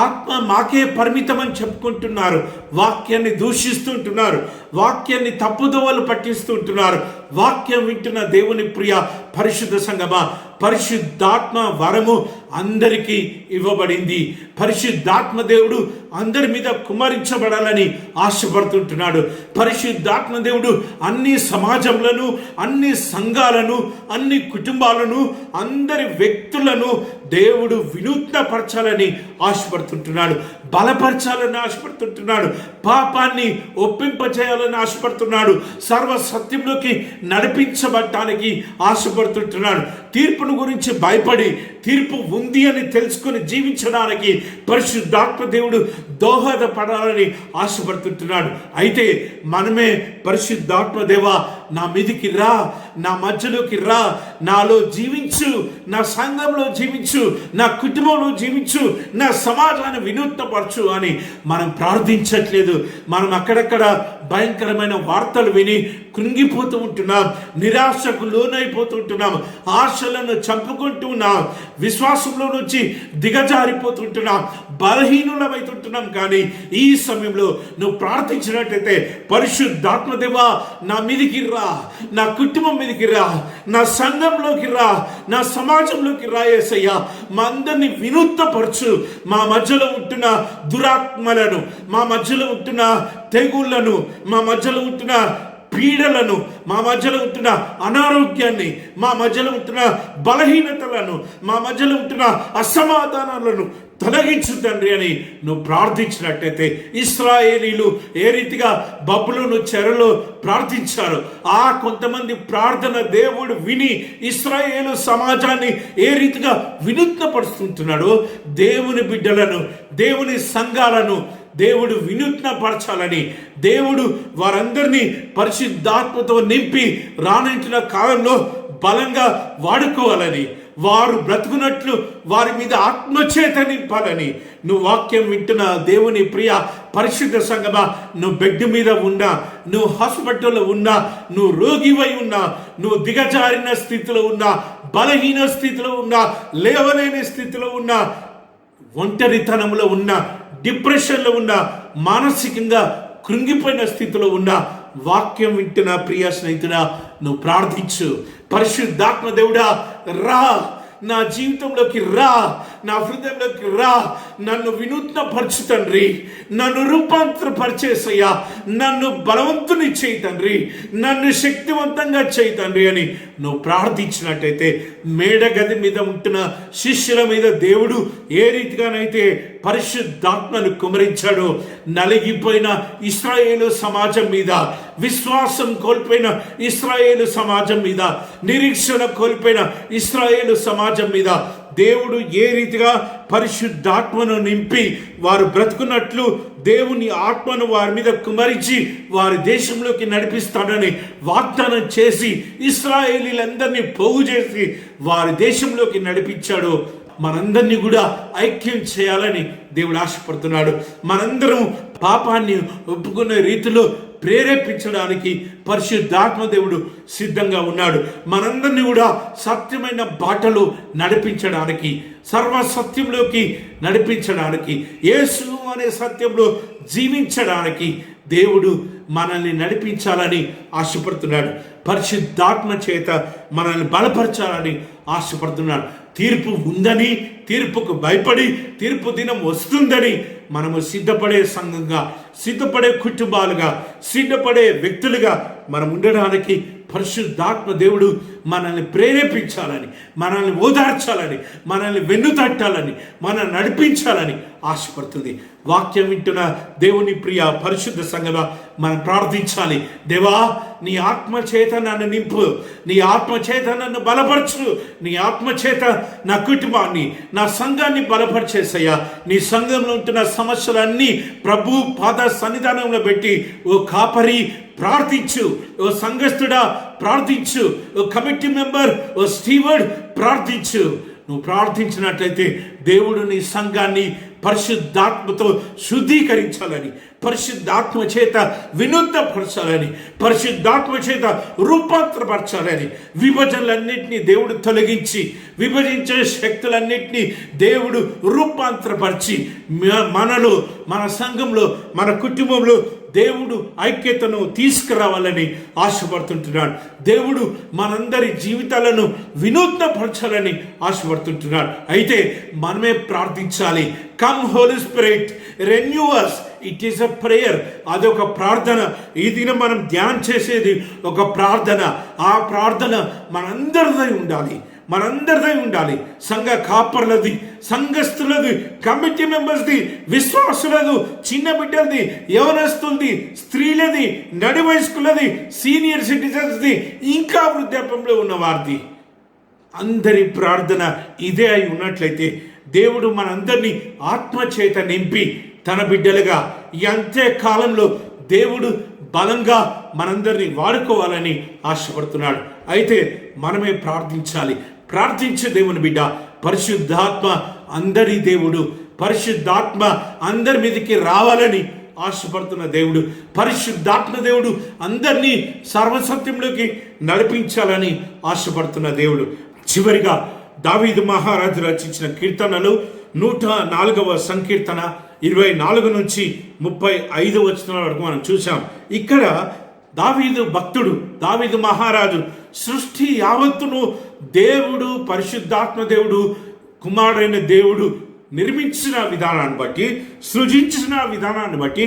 ఆత్మ మాకే పరిమితం అని చెప్పుకుంటున్నారు. వాక్యాన్ని దూషిస్తుంటున్నారు, వాక్యాన్ని తప్పుదోవలు పట్టిస్తుంటున్నారు. వాక్యం వింటున్న దేవుని ప్రియ పరిశుద్ధ సంఘమా, పరిశుద్ధాత్మ వరము అందరికీ ఇవ్వబడింది. పరిశుద్ధాత్మ దేవుడు అందరి మీద కుమ్మరించబడాలని ఆశపడుతుంటున్నాడు. పరిశుద్ధాత్మ దేవుడు అన్ని సమాజంలను, అన్ని సంఘాలను, అన్ని కుటుంబాలను, అందరి వ్యక్తులను దేవుడు వినూత్నపరచాలని ఆశపడుతుంటున్నాడు, బలపరచాలని ఆశపడుతుంటున్నాడు, పాపాన్ని ఒప్పింపచేయాలని ఆశపడుతున్నాడు, సర్వ సత్యంలోకి నడిపించబడటానికి ఆశపడుతుంటున్నాడు. తీర్పును గురించి భయపడి తీర్పు ఉంది అని తెలుసుకుని జీవించడానికి పరిశుద్ధాత్మ దేవుడు దోహదపడాలని ఆశపడుతుంటున్నాడు. అయితే మనమే పరిశుద్ధాత్మ దేవా నా మీదికి రా, నా మధ్యలోకి రా, నాలో జీవించు, నా సంఘంలో జీవించు, నా కుటుంబంలో జీవించు, నా సమాజాన్ని వినూత్నపరచు అని మనం ప్రార్థించట్లేదు. మనం అక్కడక్కడ భయంకరమైన వార్తలు విని కృంగిపోతూ ఉంటున్నాం, నిరాశకు లోనైపోతూ ఉంటున్నాం, ఆశలను చంపుకుంటూ ఉన్నాం, విశ్వాసంలో నుంచి దిగజారిపోతుంటున్నాం, బలహీనులమైతుంటున్నాం. కానీ ఈ సమయంలో నువ్వు ప్రార్థించినట్లయితే పరిశుద్ధాత్మ దేవా నా మీదికి రా, నా కుటుంబం మీదికి రా, నా సంఘంలోకి రా, నా సమాజంలోకి రా యేసయ్యా, మా అందరినీ వినూత్నపరచు, మా మధ్యలో ఉంటున్న దురాత్మలను, మా మధ్యలో ఉంటున్న తెగుళ్లను, మా మధ్యలో ఉంటున్న పీడలను, మా మధ్యలో ఉంటున్న అనారోగ్యాన్ని, మా మధ్యలో ఉంటున్న బలహీనతలను, మా మధ్యలో ఉంటున్న అసమాధానాలను తొలగించు తండ్రి అని నువ్వు ప్రార్థించినట్టయితే ఇశ్రాయేలీలు ఏ రీతిగా బబులోను చెరలో ప్రార్థించారు, ఆ కొంతమంది ప్రార్థన దేవుడు విని ఇశ్రాయేలు సమాజాన్ని ఏ రీతిగా వినూత్నపరుస్తుంటున్నాడో దేవుని బిడ్డలను, దేవుని సంఘాలను దేవుడు వినూత్నపరచాలని, దేవుడు వారందరినీ పరిశుద్ధాత్మతో నింపి రానంటిన కాలంలో బలంగా వాడుకోవాలని, వారు బ్రతుకున్నట్లు వారి మీద ఆత్మచేత నింపాలని నువ్వు వాక్యం వింటున్న దేవుని ప్రియ పరిశుద్ధ సంగమా, నువ్వు బెడ్ మీద ఉన్నా, నువ్వు హాస్పిటల్లో ఉన్నా, నువ్వు రోగివై ఉన్నా, నువ్వు దిగజారిన స్థితిలో ఉన్నా, బలహీన స్థితిలో ఉన్నా, లేవలేని స్థితిలో ఉన్నా, ఒంటరితనంలో ఉన్నా, డిప్రెషన్లో ఉన్నా, మానసికంగా కృంగిపోయిన స్థితిలో ఉన్నా, వాక్యం వింటున్న ప్రియ స్నేహితుడా నువ్వు ప్రార్థించు. పరిశుద్ధాత్మ దేవుడా రా, నా జీవితంలోకి రా, నా హృదయంలోకి రా, నన్ను వినూత్నపరచు తండ్రి, నన్ను రూపాంతరపరిచేసయ్యా, నన్ను బలవంతుని చేయి తండ్రి, నన్ను శక్తివంతంగా చేయి తండ్రి అని నువ్వు ప్రార్థించినట్టయితే మేడగది మీద ఉంటున్న శిష్యుల మీద దేవుడు ఏ రీతిగానైతే పరిశుద్ధాత్మను కుమరించాడో, నలిగిపోయిన ఇశ్రాయేలు సమాజం మీద, విశ్వాసం కోల్పోయిన ఇశ్రాయేలు సమాజం మీద, నిరీక్షణ కోల్పోయిన ఇశ్రాయేలు సమాజం మీద దేవుడు ఏ రీతిగా పరిశుద్ధాత్మను నింపి వారు బ్రతుకున్నట్లు దేవుని ఆత్మను వారి మీద కుమరించి వారి దేశంలోకి నడిపిస్తాడని వాగ్దానం చేసి ఇశ్రాయేలీలందరినీ పోగు చేసి వారి దేశంలోకి నడిపించాడు. మనందరినీ కూడా ఐక్యం చేయాలని దేవుడు ఆశపడుతున్నాడు. మనందరం పాపాన్ని ఒప్పుకునే రీతిలో ప్రేరేపించడానికి పరిశుద్ధాత్మ దేవుడు సిద్ధంగా ఉన్నాడు. మనందరినీ కూడా సత్యమైన బాటలో నడిపించడానికి, సర్వసత్యంలోకి నడిపించడానికి, యేసు అనే సత్యంలో జీవించడానికి దేవుడు మనల్ని నడిపించాలని ఆశపడుతున్నాడు. పరిశుద్ధాత్మ చేత మనల్ని బలపరచాలని ఆశపడుతున్నాడు. తీర్పు ఉందని, తీర్పుకు భయపడి తీర్పు దినం వస్తుందని మనము సిద్ధపడే సంఘంగా, సిద్ధపడే కుటుంబాలుగా, సిద్ధపడే వ్యక్తులుగా మనం ఉండడానికి పరిశుద్ధాత్మ దేవుడు మనల్ని ప్రేరేపించాలని, మనల్ని ఓదార్చాలని, మనల్ని వెన్నుతట్టాలని, మనల్ని నడిపించాలని ఆశపడుతుంది. వాక్యం వింటున్న దేవుని ప్రియ పరిశుద్ధ సంఘమా మనం ప్రార్థించాలి. దేవా నీ ఆత్మ చేత నన్ను నింపు, నీ ఆత్మ చేత నన్ను బలపరచు, నీ ఆత్మ చేత నా కుటుంబాన్ని, నా సంఘాన్ని బలపరిచేసయ్యా. నీ సంఘంలో ఉంటున్న సమస్యలన్నీ ప్రభు పాద సన్నిధానంలో పెట్టి ఓ కాపరి ప్రార్థించు, ఓ సంఘస్థుడా ప్రార్థించు, ఓ కమిటీ మెంబర్, ఓ స్టీవర్డ్ ప్రార్థించు. నువ్వు ప్రార్థించినట్లయితే దేవుడు నీ సంఘాన్ని పరిశుద్ధాత్మతో శుద్ధీకరించాలని, పరిశుద్ధాత్మ చేత వినూత్నపరచాలని, పరిశుద్ధాత్మ చేత రూపాంతరపరచాలని, విభజనలన్నింటినీ దేవుడు తొలగించి విభజించే శక్తులన్నింటినీ దేవుడు రూపాంతరపరిచి మనలో, మన సంఘంలో, మన కుటుంబంలో దేవుడు ఐక్యతను తీసుకురావాలని ఆశపడుతుంటున్నాడు. దేవుడు మనందరి జీవితాలను వినూత్నపరచాలని ఆశపడుతుంటున్నాడు. అయితే మనమే ప్రార్థించాలి. Come holy spirit renew us. It is a prayer. అది ఒక ప్రార్థన. ఈ దినం మనం ధ్యానం చేసేది ఒక ప్రార్థన. ఆ ప్రార్థన మనందరిదై ఉండాలి. మనందరిదై ఉండాలి. సంఘ కాపర్లది, సంఘస్థులది, కమిటీ మెంబర్స్ది, విశ్వాసులది, చిన్న బిడ్డలది, యవనస్తులది, స్త్రీలది, నడి వయస్కులది, సీనియర్ సిటిజన్స్ది, ఇంకా వృద్ధాప్యంలో ఉన్న వారిది అందరి ప్రార్థన ఇదే అయి ఉన్నట్లయితే దేవుడు మనందరినీ ఆత్మచేత నింపి తన బిడ్డలుగా ఈ అంత్య కాలంలో దేవుడు బలంగా మనందరినీ వాడుకోవాలని ఆశపడుతున్నాడు. అయితే మనమే ప్రార్థించాలి. ప్రార్థించే దేవుని బిడ్డ, పరిశుద్ధాత్మ అందరి దేవుడు, పరిశుద్ధాత్మ అందరి మీదకి రావాలని ఆశపడుతున్న దేవుడు, పరిశుద్ధాత్మ దేవుడు అందరినీ సర్వసత్యంలోకి నడిపించాలని ఆశపడుతున్న దేవుడు. చివరిగా దావీదు మహారాజు రచించిన కీర్తనలు 104వ సంకీర్తన 24 నుంచి 35 వచనాల వరకు మనం చూసాం. ఇక్కడ దావీదు భక్తుడు, దావీదు మహారాజు సృష్టి యావత్తును దేవుడు, పరిశుద్ధాత్మ దేవుడు, కుమారుడైన దేవుడు నిర్మించిన విధానాన్ని బట్టి, సృజించిన విధానాన్ని బట్టి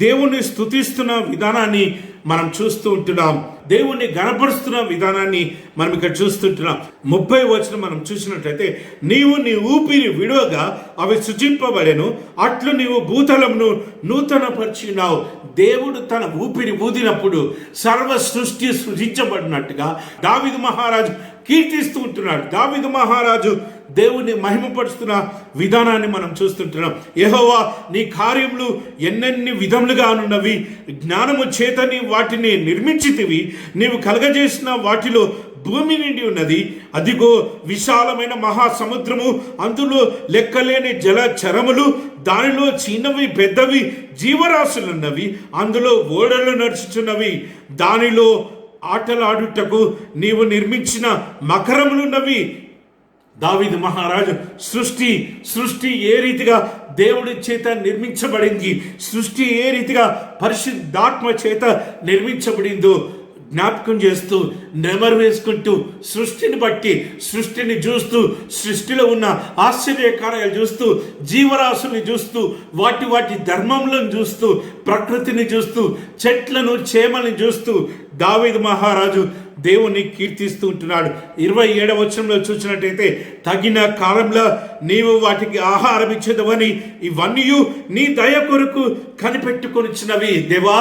దేవుణ్ణి స్తుతిస్తున్న విధానాన్ని మనం చూస్తూ ఉంటున్నాం. దేవుణ్ణి గణపరుస్తున్న విధానాన్ని మనం ఇక్కడ చూస్తుంటున్నాం. 30వ వచనం మనం చూసినట్లయితే, నీవు నీ ఊపిరి విడువగా అవి సృజింపబడెను, అట్లు నీవు భూతలమును నూతనపరిచినావు. దేవుడు తన ఊపిరి ఊదినప్పుడు సర్వ సృష్టి సృజించబడినట్టుగా దావీదు మహారాజు కీర్తిస్తూ ఉంటున్నాడు. దావీదు మహారాజు దేవుని మహిమపరుస్తున్న విధానాన్ని మనం చూస్తుంటున్నాం. యెహోవా, నీ కార్యములు ఎన్నెన్ని విధములుగా ఉన్నవి, జ్ఞానము చేత నీ వాటిని నిర్మించితివి. నీవు కలగజేసిన వాటిలో భూమి నిండి ఉన్నది. అదిగో విశాలమైన మహాసముద్రము, అందులో లెక్కలేని జలచరములు, దానిలో చిన్నవి పెద్దవి జీవరాశులున్నవి, అందులో ఓడలు నడుచుచున్నవి. దానిలో ఆటలాడుటకు నీవు నిర్మించిన మకరములున్నవి. దావీదు మహారాజు సృష్టి ఏ రీతిగా దేవుడి చేత నిర్మించబడింది, సృష్టి ఏ రీతిగా పరిశుద్ధాత్మ చేత నిర్మించబడిందో జ్ఞాపకం చేస్తూ, నెమరు వేసుకుంటూ, సృష్టిని బట్టి, సృష్టిని చూస్తూ, సృష్టిలో ఉన్న ఆశ్చర్య కార్యాలు చూస్తూ, జీవరాశుల్ని చూస్తూ, వాటి ధర్మములను చూస్తూ, ప్రకృతిని చూస్తూ, చెట్లను చేమల్ని చూస్తూ దావీదు మహారాజు దేవుణ్ణి కీర్తిస్తూ ఉంటున్నాడు. 27వ వచనంలో చూసినట్టయితే, తగిన కాలంలో నీవు వాటికి ఆహారం ఇచ్చేదవని ఇవన్నీ నీ దయ కొరకు కనిపెట్టుకొనిచ్చినవి. దేవా,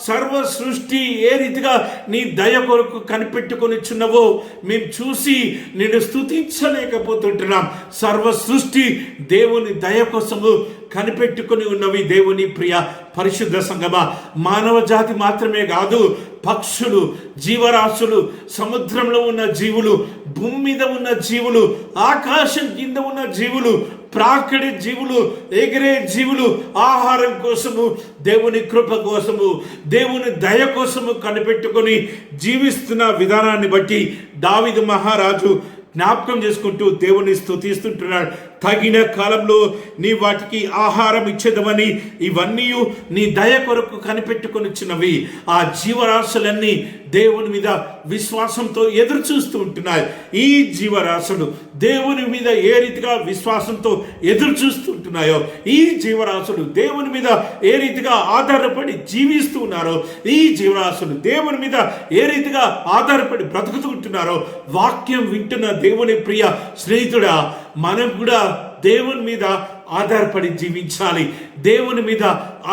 సర్వ సృష్టి ఏ రీతిగా నీ దయ కొరకు కనిపెట్టుకొనిచ్చున్నవో మేము చూసి నిన్ను స్తుతించలేకపోతుంటున్నాం. సర్వ సృష్టి దేవుని దయ కోసము కనిపెట్టుకుని ఉన్నవి. దేవుని ప్రియ పరిశుద్ధ సంగమా, మానవ జాతి మాత్రమే కాదు, పక్షులు, జీవరాశులు, సముద్రంలో ఉన్న జీవులు, భూమి మీద ఉన్న జీవులు, ఆకాశం కింద ఉన్న జీవులు, ప్రాకడి జీవులు, ఎగిరే జీవులు ఆహారం కోసము, దేవుని కృప కోసము, దేవుని దయ కోసము కనిపెట్టుకొని జీవిస్తున్న విధానాన్ని బట్టి దావీదు మహారాజు జ్ఞాపకం చేసుకుంటూ దేవుని స్తుతిస్తుంటున్నాడు. తగిన కాలంలో నీ వాటికి ఆహారం ఇచ్చేదమని ఇవన్నీ నీ దయ కొరకు కనిపెట్టుకొనిచ్చినవి. ఆ జీవరాశులన్నీ దేవుని మీద విశ్వాసంతో ఎదురు చూస్తూ ఉంటున్నాయి. ఈ జీవరాశులు దేవుని మీద ఏ రీతిగా విశ్వాసంతో ఎదురు చూస్తుంటున్నాయో, ఈ జీవరాశులు దేవుని మీద ఏ రీతిగా ఆధారపడి జీవిస్తూ ఉన్నారో, ఈ జీవరాశులు దేవుని మీద ఏ రీతిగా ఆధారపడి బ్రతుకుతూ ఉంటున్నారో, వాక్యం వింటున్న దేవుని ప్రియ స్నేహితుడా, మనం కూడా దేవుని మీద ఆధారపడి జీవించాలి. దేవుని మీద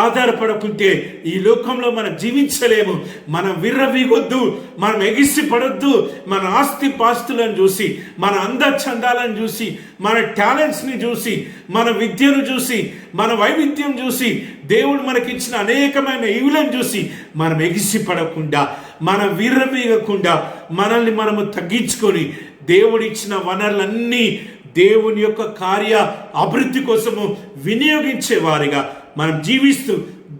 ఆధారపడకుంటే ఈ లోకంలో మనం జీవించలేము. మనం విర్రవీగొద్దు, మనం ఎగిసి పడొద్దు. మన ఆస్తి పాస్తులను చూసి, మన అందచందాలను చూసి, మన టాలెంట్స్ని చూసి, మన విద్యను చూసి, మన వైవిధ్యం చూసి, దేవుడు మనకిచ్చిన అనేకమైన ఈవులను చూసి మనం ఎగిసి పడకుండా, మన విర్రవీగకుండా, మనల్ని మనము తగ్గించుకొని దేవుడిచ్చిన వనరులన్నీ దేవుని యొక్క కార్య అభివృద్ధి కోసము వినియోగించే వారిగా మనం జీవిస్తూ,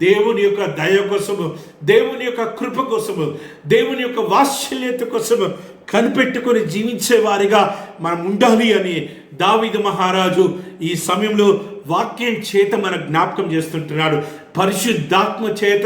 దేవుని యొక్క దయ కోసము, దేవుని యొక్క కృప కోసము, దేవుని యొక్క వాత్సల్యత కోసము కనిపెట్టుకొని జీవించే వారిగా మనం ఉండాలి అని దావీదు మహారాజు ఈ సమయంలో వాక్యం చేత మన జ్ఞాపకం చేస్తుంటున్నాడు. పరిశుద్ధాత్మ చేత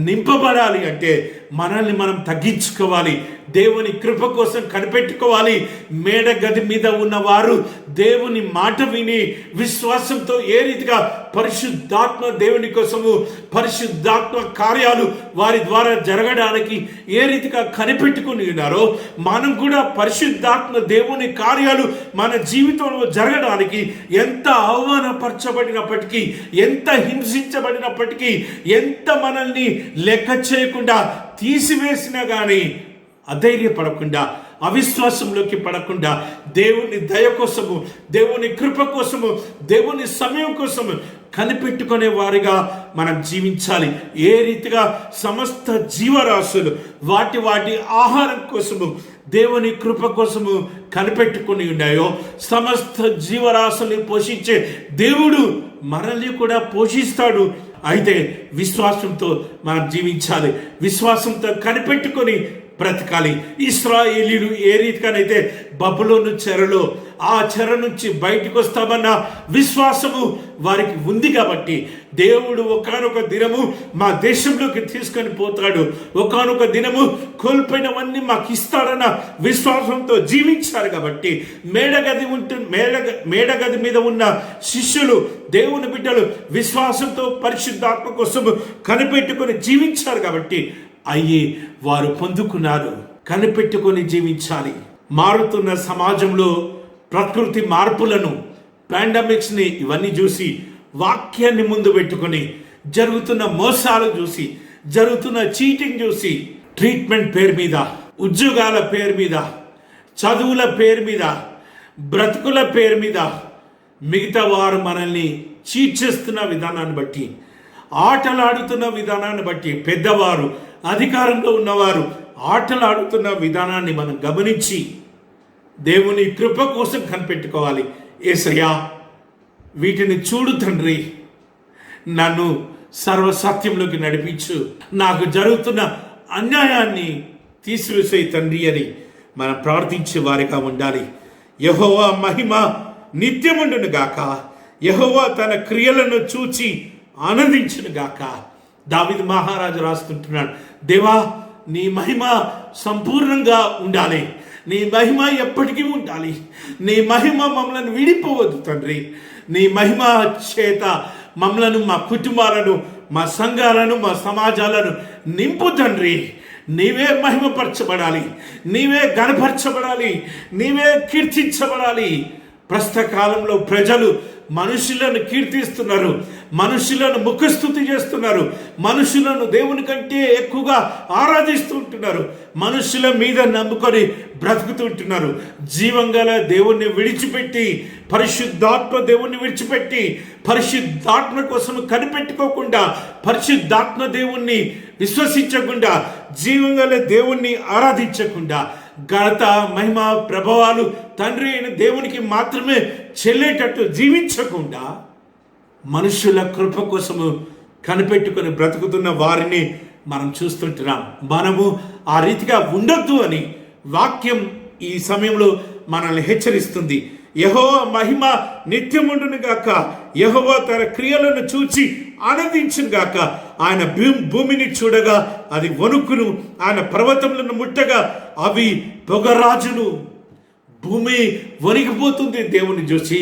నింపబడాలి అంటే మనల్ని మనం తగ్గించుకోవాలి, దేవుని కృప కోసం కనిపెట్టుకోవాలి. మేడ గది మీద ఉన్నవారు దేవుని మాట విని విశ్వాసంతో ఏ రీతిగా పరిశుద్ధాత్మ దేవుని కోసము, పరిశుద్ధాత్మ కార్యాలు వారి ద్వారా జరగడానికి ఏ రీతిగా కనిపెట్టుకుని ఉన్నారో, మనం కూడా పరిశుద్ధాత్మ దేవుని కార్య కార్యాలు మన జీవితంలో జరగడానికి ఎంత అవమానపరచబడినప్పటికీ, ఎంత హింసించబడినప్పటికీ, ఎంత మనల్ని లెక్క చేయకుండా తీసివేసినా కానీ అధైర్యపడకుండా, అవిశ్వాసంలోకి పడకుండా, దేవుని దయ కోసము, దేవుని కృప కోసము, దేవుని సమయం కోసము కనిపెట్టుకునే వారిగా మనం జీవించాలి. ఏ రీతిగా సమస్త జీవరాశులు వాటి ఆహారం కోసము, దేవుని కృప కోసము కనిపెట్టుకుని ఉన్నాయో, సమస్త జీవరాశుల్ని పోషించే దేవుడు మనల్ని కూడా పోషిస్తాడు. అయితే విశ్వాసంతో మనం జీవించాలి, విశ్వాసంతో కనిపెట్టుకొని బ్రతకాలి. ఇశ్రాయేలీయులు ఏ రీతిగానైతే బబులోను చెరలో, ఆ చెర నుంచి బయటకు వస్తామన్న విశ్వాసము వారికి ఉంది కాబట్టి దేవుడు ఒకానొక దినము మా దేశంలోకి తీసుకొని పోతాడు, ఒకానొక దినము కోల్పోయినవన్నీ మాకు ఇస్తాడన్న విశ్వాసంతో జీవించారు. కాబట్టి మేడగది మీద ఉన్న శిష్యులు, దేవుని బిడ్డలు విశ్వాసంతో పరిశుద్ధాత్మ కోసం కనిపెట్టుకొని జీవించారు. కాబట్టి అయ్యి వారు పొందుకున్నారు. కనిపెట్టుకొని జీవించాలి. మారుతున్న సమాజంలో ప్రకృతి మార్పులను, పాండమిక్స్ని ఇవన్నీ చూసి, వాక్యాన్ని ముందు పెట్టుకొని, జరుగుతున్న మోసాలు చూసి, జరుగుతున్న చీటింగ్ చూసి, ట్రీట్మెంట్ పేరు మీద, ఉద్యోగాల పేరు మీద, చదువుల పేరు మీద, బ్రతుకుల పేరు మీద మిగతా వారు మనల్ని చీట్ చేస్తున్న విధానాన్ని బట్టి, ఆటలాడుతున్న విధానాన్ని బట్టి, పెద్దవారు, అధికారంలో ఉన్నవారు ఆటలాడుతున్న విధానాన్ని మనం గమనించి దేవుని కృప కోసం కనిపెట్టుకోవాలి. యేసయ్యా, వీటిని చూడు తండ్రి, నన్ను సర్వసత్యంలోకి నడిపించు, నాకు జరుగుతున్న అన్యాయాన్ని తీసివేసే తండ్రి అని మనం ప్రార్థించే వారిగా ఉండాలి. యెహోవా మహిమ నిత్యముండును గాక, యెహోవా తన క్రియలను చూచి ఆనందించును గాక. దావీదు మహారాజు రాస్తుంటున్నాడు, దేవా నీ మహిమ సంపూర్ణంగా ఉండాలి, నీ మహిమ ఎప్పటికీ ఉండాలి, నీ మహిమ మమ్మల్ని విడిపోవద్దు తండ్రి. నీ మహిమ చేత మమ్మలను, మా కుటుంబాలను, మా సంఘాలను, మా సమాజాలను నింపు తండ్రి. నీవే మహిమపరచబడాలి, నీవే గణపరచబడాలి, నీవే కీర్తించబడాలి. ప్రస్తుత కాలంలో ప్రజలు మనుషులను కీర్తిస్తున్నారు, మనుషులను ముఖస్థుతి చేస్తున్నారు, మనుషులను దేవుని కంటే ఎక్కువగా ఆరాధిస్తూ ఉంటున్నారు, మనుషుల మీద నమ్ముకొని బ్రతుకుతుంటున్నారు. జీవంగల దేవుణ్ణి విడిచిపెట్టి, పరిశుద్ధాత్మ దేవుణ్ణి విడిచిపెట్టి, పరిశుద్ధాత్మ కోసం కనిపెట్టుకోకుండా, పరిశుద్ధాత్మ దేవుణ్ణి విశ్వసించకుండా, జీవంగల దేవుణ్ణి ఆరాధించకుండా, ఘనత, మహిమ, ప్రభావాలు తండ్రి అయిన దేవునికి మాత్రమే చెల్లేటట్టు జీవించకుండా మనుషుల కృప కోసము కనిపెట్టుకొని బ్రతుకుతున్న వారిని మనం చూస్తుంటున్నాం. మనము ఆ రీతిగా ఉండొద్దు అని వాక్యం ఈ సమయంలో మనల్ని హెచ్చరిస్తుంది. యెహోవా మహిమ నిత్యముండును గాక, యెహోవా తన క్రియలను చూచి ఆనందించును గాక. ఆయన భూమిని చూడగా అది వణుకును, ఆయన పర్వతములను ముట్టగా అవి పొగరాజును. భూమి వణికిపోతుంది దేవుని చూసి,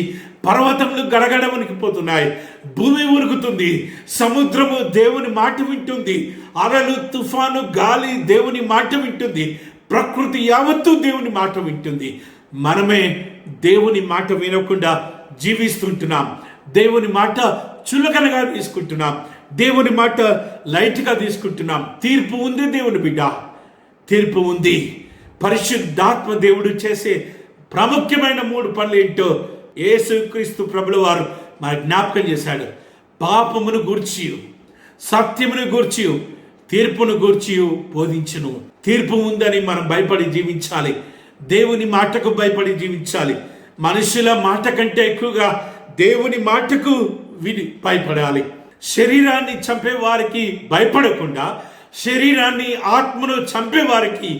పర్వతములు గడగడ వణికిపోతున్నాయి, భూమి ఉరుకుతుంది, సముద్రము దేవుని మాట వింటుంది, అలలు, తుఫాను, గాలి దేవుని మాట వింటుంది, ప్రకృతి యావత్తు దేవుని మాట వింటుంది. మనమే దేవుని మాట వినకుండా జీవిస్తుంటున్నాం, దేవుని మాట చులకనగా తీసుకుంటున్నాం, దేవుని మాట లైట్గా తీసుకుంటున్నాం. తీర్పు ఉంది దేవుని బిడ్డ, తీర్పు ఉంది. పరిశుద్ధాత్మ దేవుడు చేసే ప్రాముఖ్యమైన 3 పనులు ఏంటో యేసుక్రీస్తు ప్రభుల వారు మన జ్ఞాపకం చేశాడు. పాపమును గూర్చి, సత్యమును గూర్చి, తీర్పును గూర్చి బోధించును. తీర్పు ఉందని మనం భయపడి జీవించాలి, దేవుని మాటకు భయపడి జీవించాలి. మనుషుల మాట కంటే ఎక్కువగా దేవుని మాటకు భయపడాలి. శరీరాన్ని చంపే వారికి భయపడకుండా, శరీరాన్ని, ఆత్మను చంపే వారికి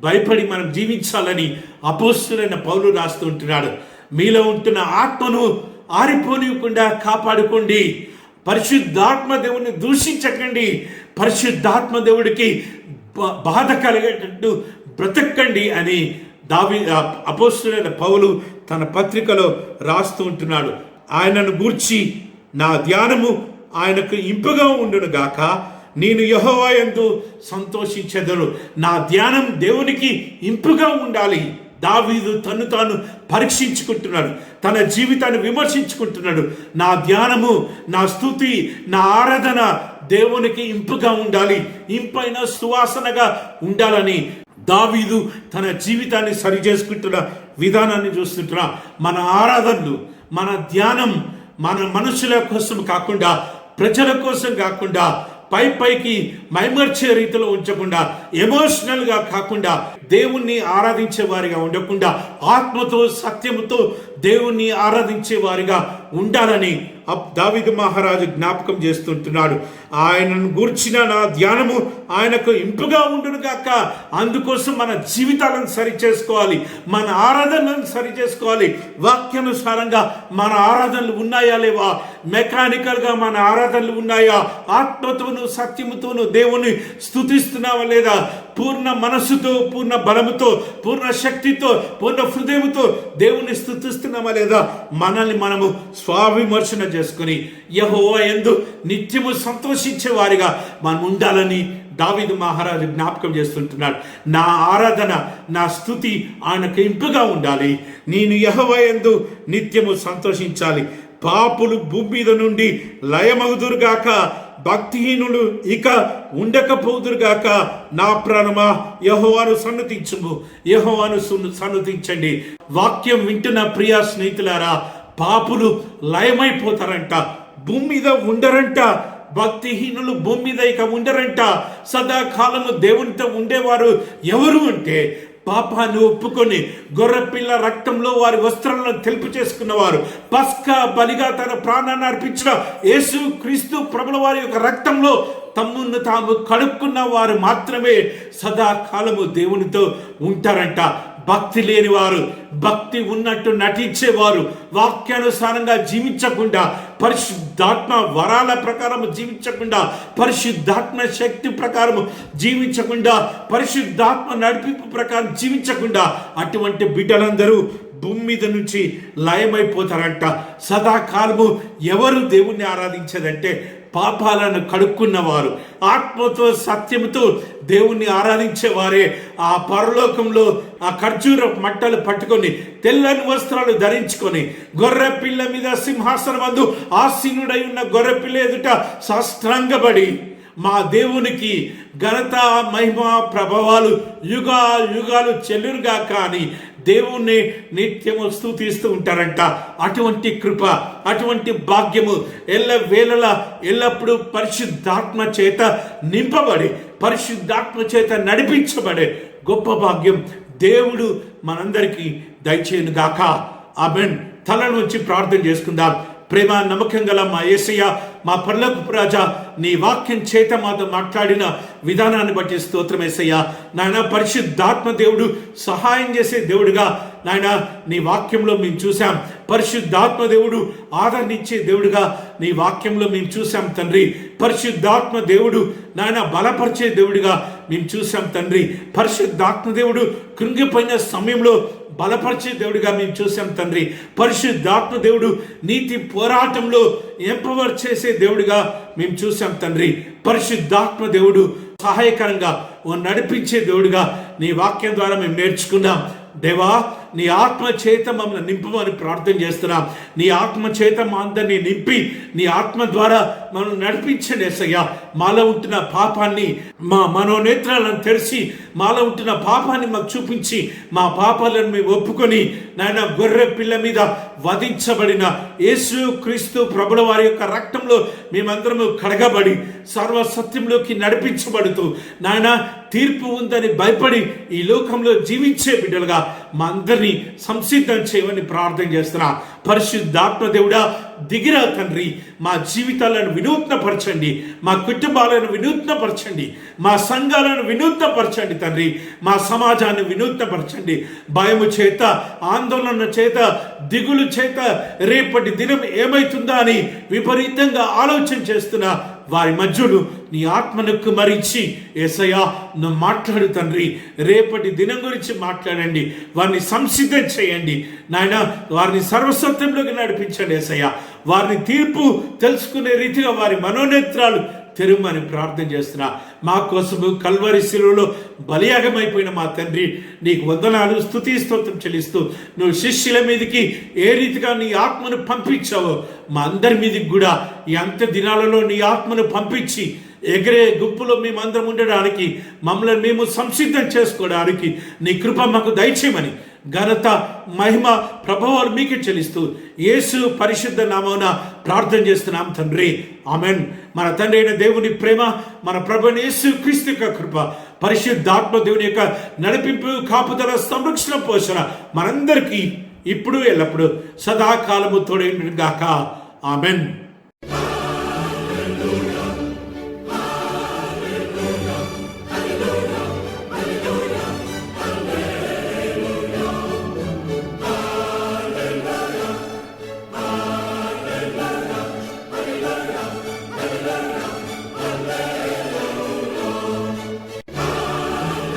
భయపడి మనం జీవించాలని అపోస్తలుడైన పౌలు రాస్తూ ఉంటున్నాడు. మీలో ఉంటున్న ఆత్మను ఆరిపోనివ్వకుండా కాపాడుకోండి, పరిశుద్ధాత్మ దేవుని దూషించకండి, పరిశుద్ధాత్మ దేవుడికి బాధ కలిగేటట్టు బ్రతకండి అని అపోస్తలుడైన పౌలు తన పత్రికలో రాస్తూ ఉంటున్నాడు. ఆయనను గూర్చి నా ధ్యానము ఆయనకు ఇంపుగా ఉండును గాక, నేను యెహోవా యందు సంతోషించెదను. నా ధ్యానం దేవునికి ఇంపుగా ఉండాలి. దావీదు తను తాను పరీక్షించుకుంటున్నాడు, తన జీవితాన్ని విమర్శించుకుంటున్నాడు. నా ధ్యానము, నా స్తుతి, నా ఆరాధన దేవునికి ఇంపుగా ఉండాలి, ఇంపైన సువాసనగా ఉండాలని దావీదు తన జీవితాన్ని సరి చేసుకుంటున్న విధానాన్ని చూస్తుంటున్నా. మన ఆరాధనలు, మన ధ్యానం మన మనుషుల కోసం కాకుండా, ప్రజల కోసం కాకుండా, పైకి మైమర్చే రీతిలో ఉంచకుండా, ఎమోషనల్గా కాకుండా, దేవుణ్ణి ఆరాధించే వారిగా ఉండకుండా, ఆత్మతో సత్యముతో దేవుణ్ణి ఆరాధించే వారిగా ఉండాలని దావీదు మహారాజు జ్ఞాపకం చేస్తుంటున్నాడు. ఆయనను గూర్చిన నా ధ్యానము ఆయనకు ఇంపుగా ఉండును గాక. అందుకోసం మన జీవితాలను సరి చేసుకోవాలి, మన ఆరాధనలను సరి చేసుకోవాలి. వాక్యానుసారంగా మన ఆరాధనలు ఉన్నాయా లేవా? మెకానికల్గా మన ఆరాధనలు ఉన్నాయా? ఆత్మతోను సత్యముతోను దేవుని స్తుతిస్తున్నావా లేదా? పూర్ణ మనస్సుతో, పూర్ణ బలముతో, పూర్ణ శక్తితో, పూర్ణ హృదయముతో దేవుని స్తుతిస్తున్నామా లేదా? మనల్ని మనము స్వావిమర్శన చేసుకుని యెహోవా యందు నిత్యము సంతోషించే వారిగా మనం ఉండాలని దావీదు మహారాజు జ్ఞాపకం చేస్తుంటున్నాడు. నా ఆరాధన, నా స్తుతి ఆయనకు ఇంపుగా ఉండాలి. నేను యెహోవా యందు నిత్యము సంతోషించాలి. పాపులు భూమి మీద నుండి లయమగుదురుగాక, భక్తిహీనులు ఇక ఉండకపోదురుగాక. నా ప్రాణమా యెహోవాను సన్నతించుము, యెహోవాను సన్నతించండి. వాక్యం వింటున్న ప్రియా స్నేహితులారా, పాపులు లయమైపోతారంట, భూమి మీద ఉండరంట. భక్తిహీనులు భూమి మీద ఇక ఉండరంట. సదాకాలము దేవునితో ఉండేవారు ఎవరు అంటే, పాపాన్ని ఒప్పుకొని గొర్రెపిల్ల రక్తంలో వారి వస్త్రాలను తెలుపు చేసుకున్నవారు, పస్కా బలిగా తన ప్రాణాన్ని అర్పించిన యేసు క్రీస్తు ప్రభుల వారి యొక్క రక్తంలో తమ్మును తాము కడుక్కున్న వారు మాత్రమే సదాకాలము దేవునితో ఉంటారంట. భక్తి లేని వారు, భక్తి ఉన్నట్టు నటించేవారు, వాక్యానుసారంగా జీవించకుండా, పరిశుద్ధాత్మ వరాల ప్రకారం జీవించకుండా, పరిశుద్ధాత్మ శక్తి ప్రకారం జీవించకుండా, పరిశుద్ధాత్మ నడిపింపు ప్రకారం జీవించకుండా, అటువంటి బిడ్డలందరూ భూమి మీద నుంచి లయమైపోతారంట. సదాకాలము ఎవరు దేవుణ్ణి ఆరాధించేదంటే పాపాలను కడుక్కున్నవారు, ఆత్మతో సత్యముతో దేవుణ్ణి ఆరాధించేవారే ఆ పరలోకంలో ఆ ఖర్జూర మట్టలు పట్టుకొని, తెల్లని వస్త్రాలు ధరించుకొని, గొర్రె పిల్ల మీద సింహాసనం అందు ఆసీనుడై ఉన్న గొర్రె పిల్ల ఎదుట సాష్టాంగపడి, మా దేవునికి ఘనత, మహిమ, ప్రభావాలు యుగా యుగాలు చెల్లురుగా కానీ దేవుణ్ణి నిత్యము స్తుతిస్తూ ఉంటారంట. అటువంటి కృప, అటువంటి భాగ్యము ఎల్లవేళలా ఎల్లప్పుడూ పరిశుద్ధాత్మ చేత నింపబడి, పరిశుద్ధాత్మ చేత నడిపించబడే గొప్ప భాగ్యం దేవుడు మనందరికీ దయచేయును గాక. ఆమేన్. తల నుంచి ప్రార్థన చేసుకుందాం. ప్రేమ నమ్మకం గల మా యేసయ్య, మా పరలోకపు రాజా, నీ వాక్యం చేత మాతో మాట్లాడిన విధానాన్ని బట్టి స్తోత్రం యేసయ్య. నాయన పరిశుద్ధాత్మ దేవుడు సహాయం చేసే దేవుడుగా నాయన నీ వాక్యంలో మేము చూసాం. పరిశుద్ధాత్మ దేవుడు ఆదరణించే దేవుడుగా నీ వాక్యంలో మేము చూసాం తండ్రి. పరిశుద్ధాత్మ దేవుడు నాయన బలపరిచే దేవుడిగా మేము చూసాం తండ్రి. పరిశుద్ధాత్మ దేవుడు కృంగిపోయిన సమయంలో బలపరిచే దేవుడిగా మేము చూసాం తండ్రి. పరిశుద్ధాత్మ దేవుడు నీతి పోరాటంలో ఎంపవర్ చేసే దేవుడిగా మేము చూసాం తండ్రి. పరిశుద్ధాత్మ దేవుడు సహాయకరంగా నడిపించే దేవుడిగా నీ వాక్యం ద్వారా మేము నేర్చుకున్నాం. దేవా, నీ ఆత్మ చేత మమ్మల్ని నింపమని ప్రార్థన చేస్తున్నాం. నీ ఆత్మ చేత మా అందరినీ నింపి, నీ ఆత్మ ద్వారా మనం నడిపించండి యేసయ్యా. మాలో ఉంటున్న పాపాన్ని, మా మనోనేత్రాలను తెరిచి మాలో ఉంటున్న పాపాన్ని మాకు చూపించి, మా పాపాలను మేము ఒప్పుకొని నాయన గొర్రె పిల్ల మీద వధించబడిన యేసు క్రీస్తు ప్రభుల వారి యొక్క రక్తంలో మేమందరము కడగబడి సర్వసత్యంలోకి నడిపించబడుతూ నాయన తీర్పు ఉందని భయపడి ఈ లోకంలో జీవించే బిడ్డలుగా మా అందరినీ సంసిద్ధం చేయమని ప్రార్థన చేస్తున్నా. పరిశుద్ధాత్మ దేవుడా దిగిరా తండ్రి. మా జీవితాలను వినూత్నపరచండి, మా కుటుంబాలను వినూత్నపరచండి, మా సంఘాలను వినూత్నపరచండి తండ్రి. మా సమాజాన్ని వినూత్నపరచండి. భయము చేత, ఆందోళన చేత, దిగులు చేత రేపటి దినం ఏమైతుందా అని విపరీతంగా ఆలోచన చేస్తున్నా వారి మధ్యలో నీ ఆత్మను కుమ్మరించి యేసయ్యా నువ్వు మాట్లాడు తండ్రి. రేపటి దినం గురించి మాట్లాడండి, వారిని సంసిద్ధం చేయండి నాయన. వారిని సర్వసత్యంలోకి నడిపించండి యేసయ్యా. వారిని తీర్పు తెలుసుకునే రీతిగా వారి మనోనేత్రాలు తెరుమని ప్రార్థన చేస్తున్నా. మా కోసము కల్వరి శిలువలో బలియాగమైపోయిన మా తండ్రి, నీకు వందనాలు, స్తుతి స్తోత్రం చెల్లిస్తూ నువ్వు శిష్యుల మీదకి ఏ రీతిగా నీ ఆత్మను పంపించావో మా అందరి మీదకి కూడా ఈ అంత్య దినాలలో నీ ఆత్మను పంపించి ఎగిరే గుంపులో మేమందరం ఉండడానికి, మమ్మల్ని మేము సంసిద్ధం చేసుకోవడానికి నీ కృప మాకు దయచేయమని ఘనత, మహిమ, ప్రభావాలు మీకే చెల్లిస్తూ యేసు పరిశుద్ధ నామమున ప్రార్థన చేస్తున్నాం తండ్రి, ఆమెన్. మన తండ్రి అయిన దేవుని ప్రేమ, మన ప్రభువైన యేసు క్రీస్తు యొక్క కృప, పరిశుద్ధాత్మ దేవుని యొక్క నడిపింపు, కాపుదల, సంరక్షణ, పోషణ మనందరికీ ఇప్పుడు ఎల్లప్పుడు సదాకాలము తోడైన గాక, ఆమెన్.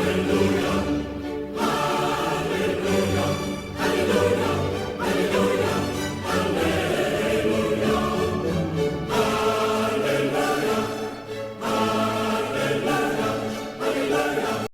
Hallelujah.